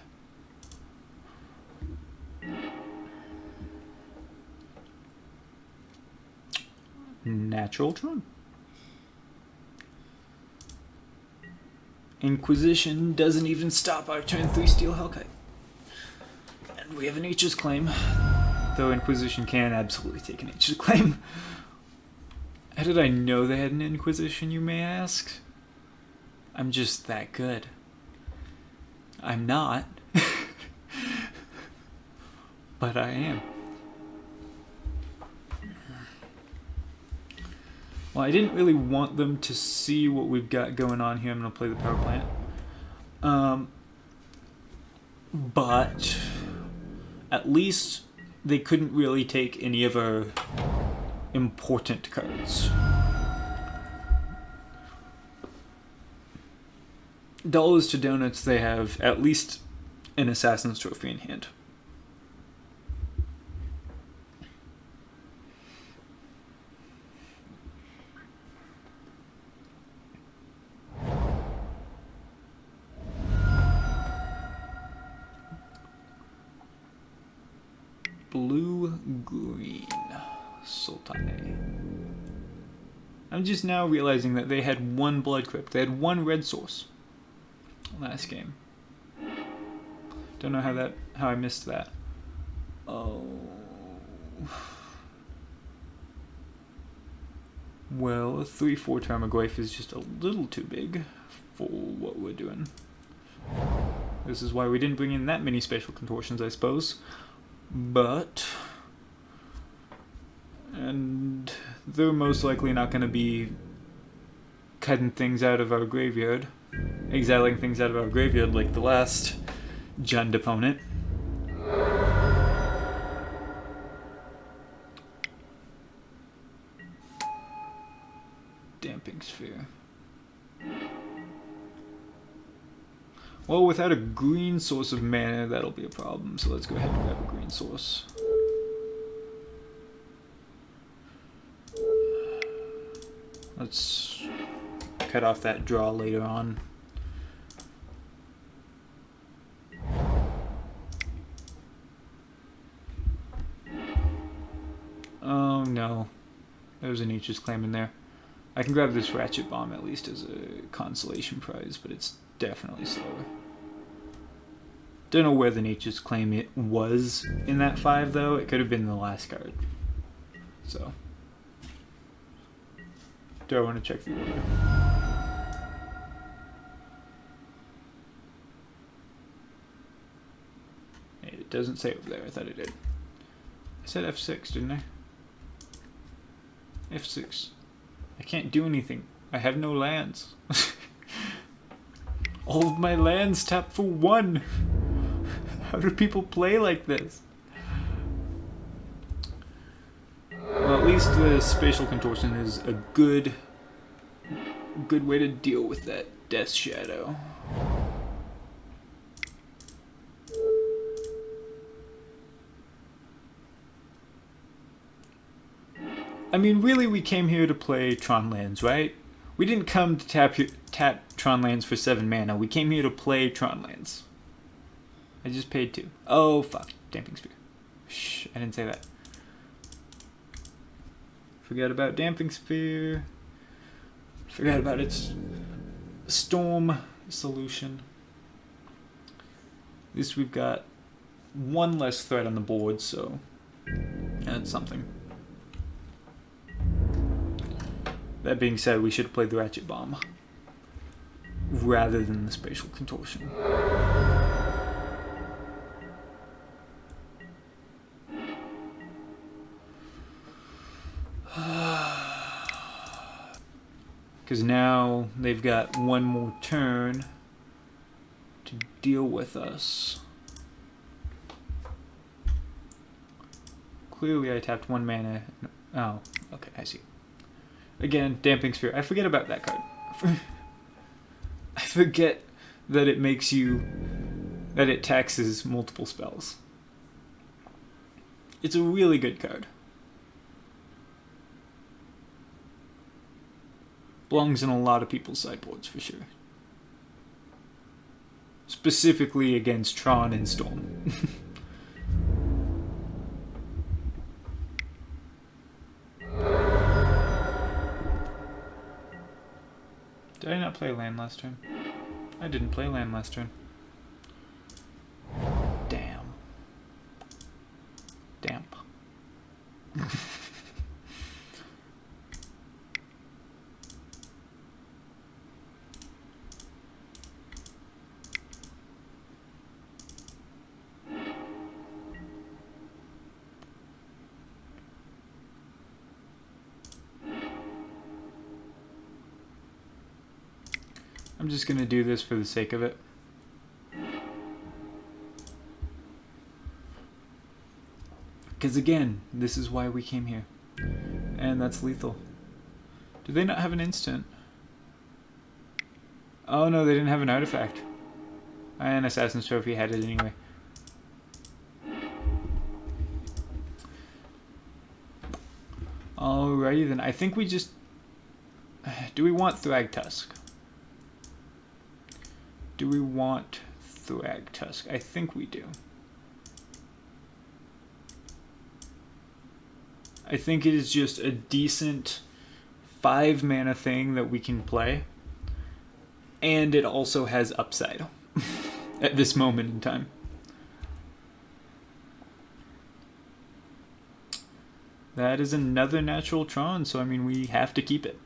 Natural Tron. Inquisition doesn't even stop our turn 3 Steel Hellkite. And we have a Nature's Claim. Though Inquisition can absolutely take a Nature's Claim. How did I know they had an Inquisition, you may ask? I'm just that good. I'm not. But I am. Well, I didn't really want them to see what we've got going on here. I'm going to play the power plant. But at least they couldn't really take any of our important cards. Dollars to donuts, they have at least an Assassin's Trophy in hand. Blue-green Sultane. I'm just now realizing that they had one Blood Crypt. They had one red source last game. Don't know how I missed that. Oh. Well, a 3/4 Tarmogoyf is just a little too big for what we're doing. This is why we didn't bring in that many spatial contortions, I suppose. But, and they're most likely not going to be cutting things out of our graveyard, exiling things out of our graveyard like the last Jund opponent. Damping Sphere. Well, without a green source of mana, that'll be a problem, so let's go ahead and grab a green source. Let's cut off that draw later on. Oh no, there's a Nature's Claim in there. I can grab this Ratchet Bomb at least as a consolation prize, but it's definitely slower. Don't know where the Nature's Claim it was in that 5 though. It could have been the last card. So, do I want to check the order? It doesn't say over there. I thought it did. I said F6, didn't I? F6. I can't do anything. I have no lands. All of my lands tap for 1. How do people play like this? Well, at least the Spatial Contortion is a good way to deal with that Death Shadow. I mean, really, we came here to play Tron lands, right? We didn't come to tap Tron lands for 7 mana. We came here to play Tron lands. I just paid 2. Oh, fuck. Damping Spear. Shh, I didn't say that. Forgot about Damping Spear. Forgot about its Storm solution. At least we've got 1 less threat on the board, so that's something. That being said, we should have played the Ratchet Bomb rather than the Spatial Contortion. Because now they've got 1 more turn to deal with us. Clearly I tapped 1 mana. Oh, okay, I see. Again, Damping Sphere. I forget about that card. I forget that it makes you... that it taxes multiple spells. It's a really good card. Belongs in a lot of people's sideboards, for sure. Specifically against Tron and Storm. Did I not play land last turn? I didn't play land last turn. Damn. Damp. I'm just gonna do this for the sake of it. Because again, this is why we came here. And that's lethal. Do they not have an instant? Oh no, they didn't have an artifact. And Assassin's Trophy had it anyway. Alrighty then, I think we just... Do we want Thragtusk? Do we want Thragtusk? I think we do. I think it is just a decent 5 mana thing that we can play. And it also has upside at this moment in time. That is another natural Tron, so I mean we have to keep it.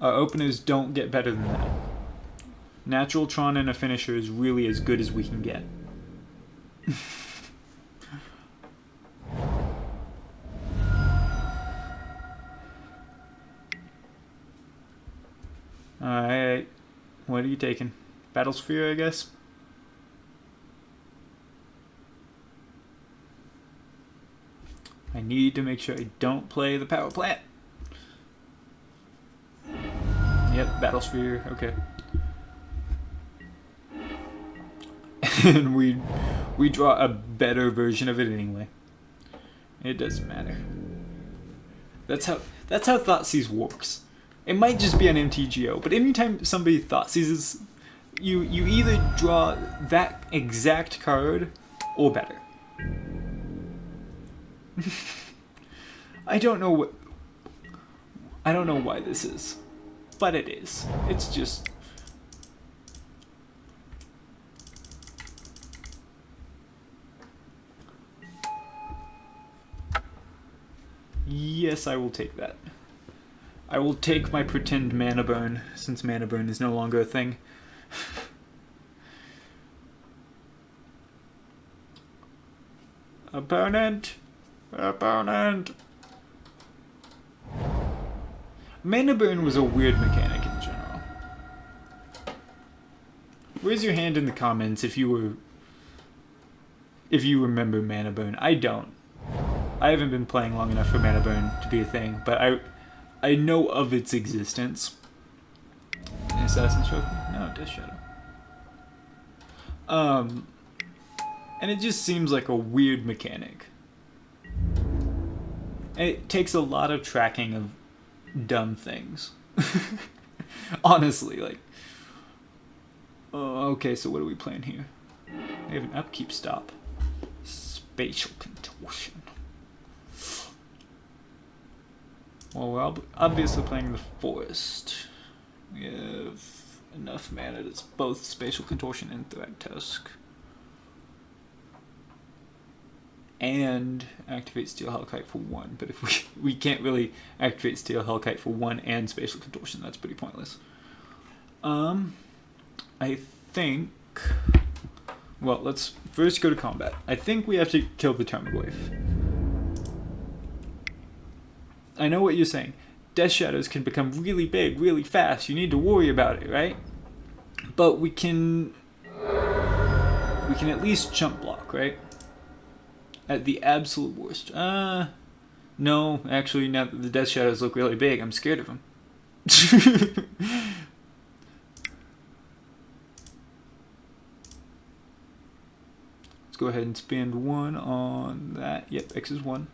Our openers don't get better than that. Natural Tron and a finisher is really as good as we can get. Alright, what are you taking? Battlesphere, I guess? I need to make sure I don't play the power plant. Yep, Battlesphere, okay. And we draw a better version of it anyway. It doesn't matter. That's how Thoughtseize works. It might just be an MTGO, but anytime somebody Thoughtseizes, you either draw that exact card or better. I don't know why this is, but it is. It's just Yes, I will take that. I will take my pretend mana burn, since mana burn is no longer a thing. Opponent! Opponent! Mana burn was a weird mechanic in general. Raise your hand in the comments if you remember mana burn. I don't. I haven't been playing long enough for mana burn to be a thing, but I know of its existence. An Assassin's Trophy? No, Death Shadow. And it just seems like a weird mechanic. And it takes a lot of tracking of dumb things. Honestly, like... okay, so what are we playing here? We have an upkeep stop. Spatial contortion. Well, we're obviously playing the forest. We have enough mana that's both spatial contortion and Thragtusk. And activate Steel Hellkite for 1, but if we can't really activate Steel Hellkite for 1 and spatial contortion, that's pretty pointless. I think... Well, let's first go to combat. I think we have to kill the Termaglyph. I know what you're saying. Death Shadows can become really big, really fast. You need to worry about it, right? But we can at least chump block, right? At the absolute worst. No, actually, now that the Death Shadows look really big, I'm scared of them. Let's go ahead and spend 1 on that. Yep, X is 1.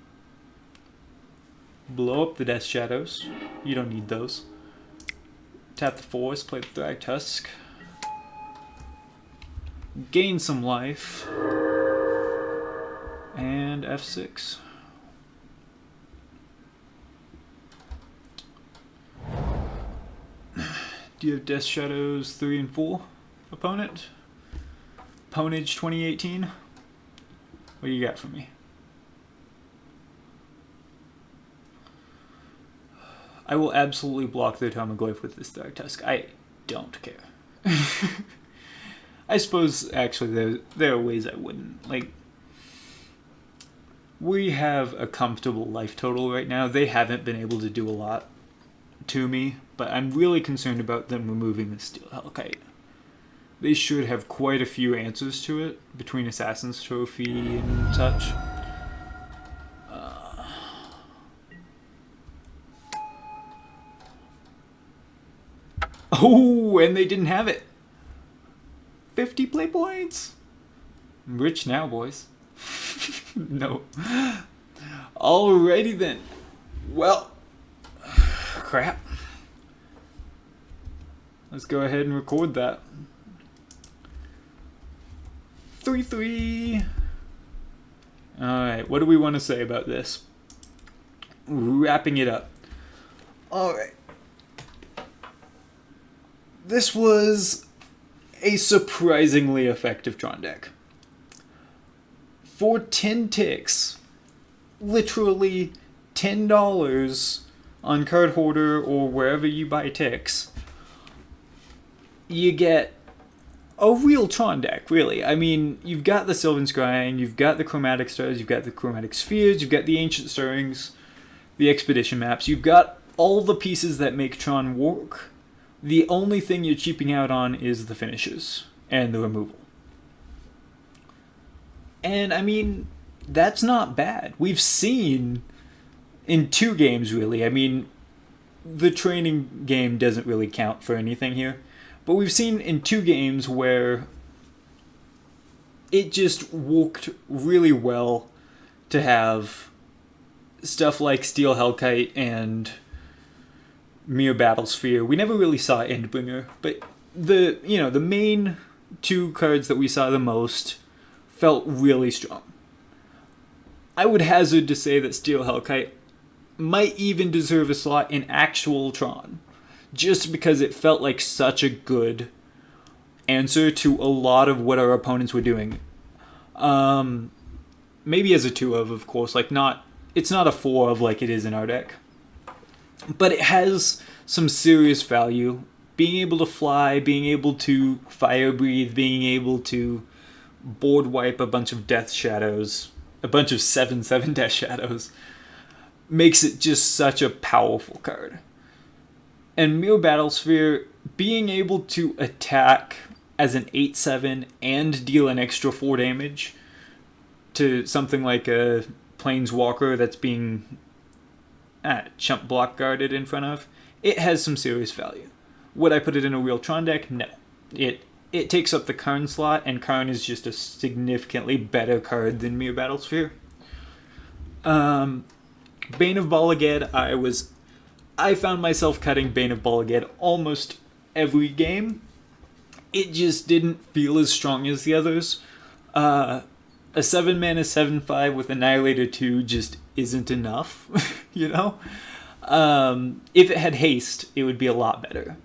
Blow up the Death Shadows. You don't need those. Tap the forest, play the Thragtusk. Gain some life. And F6. Do you have Death Shadows 3 and 4, opponent? Ponage 2018? What do you got for me? I will absolutely block the Termaglyph with this Thragtusk. I don't care. I suppose, actually, there are ways I wouldn't. Like, we have a comfortable life total right now. They haven't been able to do a lot to me, but I'm really concerned about them removing the Steel Hellkite. They should have quite a few answers to it, between Assassin's Trophy and such. Oh, and they didn't have it. 50 play points. I'm rich now, boys. No. Alrighty then. Well, crap. Let's go ahead and record that. 3-3. Alright, what do we want to say about this? Wrapping it up. Alright. This was a surprisingly effective Tron deck. For 10 ticks, literally $10 on Card Hoarder or wherever you buy ticks, you get a real Tron deck, really. I mean, you've got the Sylvan Scrying, you've got the Chromatic Stars, you've got the Chromatic Spheres, you've got the Ancient Stirrings, the Expedition Maps, you've got all the pieces that make Tron work. The only thing you're cheaping out on is the finishes and the removal. And, I mean, that's not bad. We've seen in 2 games, really. I mean, the training game doesn't really count for anything here. But we've seen in 2 games where it just worked really well to have stuff like Steel Hellkite and Mere Battlesphere. We never really saw Endbringer, but the main 2 cards that we saw the most felt really strong. I would hazard to say that Steel Hellkite might even deserve a slot in actual Tron, just because it felt like such a good answer to a lot of what our opponents were doing. Maybe as a 2 of course, like not it's not a 4 of like it is in our deck. But it has some serious value. Being able to fly, being able to fire breathe, being able to board wipe a bunch of death shadows, a bunch of 7/7 death shadows, makes it just such a powerful card. And Mirror Battlesphere, being able to attack as an 8/7 and deal an extra 4 damage to something like a Planeswalker that's being chump block guarded in front of, it has some serious value. Would I put it in a real Tron deck? No. It takes up the Karn slot, and Karn is just a significantly better card than Mirror Battlesphere. Bane of Bala Ged, I found myself cutting Bane of Bala Ged almost every game. It just didn't feel as strong as the others. A 7-mana 7/5 with Annihilator 2 just isn't enough, you know? If it had haste, it would be a lot better.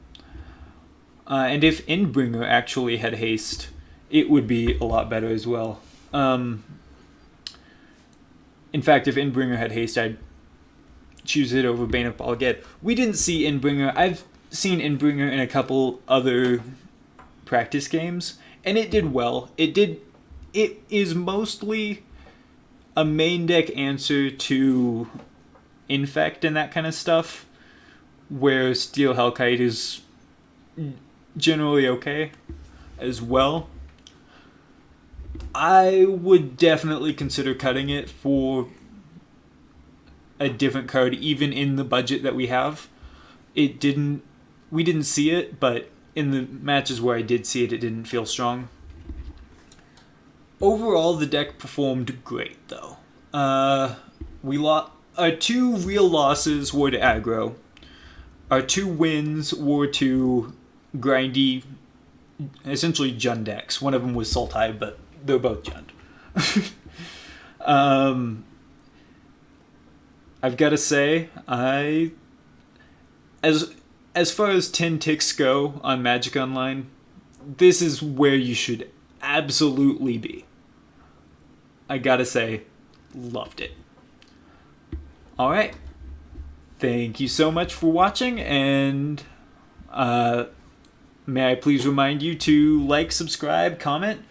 And if Endbringer actually had haste, it would be a lot better as well. In fact, if Endbringer had haste, I'd choose it over Bane of Bala Ged. We didn't see Endbringer. I've seen Endbringer in a couple other practice games, and it did well. It is mostly a main deck answer to Infect and that kind of stuff, where Steel Hellkite is generally okay as well. I would definitely consider cutting it for a different card, even in the budget that we have. We didn't see it, but in the matches where I did see it, it didn't feel strong. Overall, the deck performed great, though. Our 2 real losses were to aggro. Our 2 wins were to grindy, essentially Jund decks. One of them was Sultai, but they're both Jund. I've got to say, as far as 10 ticks go on Magic Online, this is where you should absolutely be. I gotta say, loved it. Alright. Thank you so much for watching, and may I please remind you to like, subscribe, comment,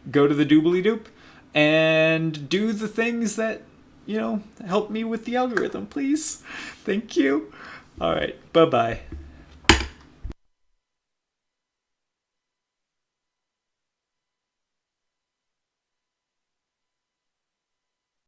go to the doobly doop, and do the things that, help me with the algorithm, please. Thank you. Alright, bye-bye.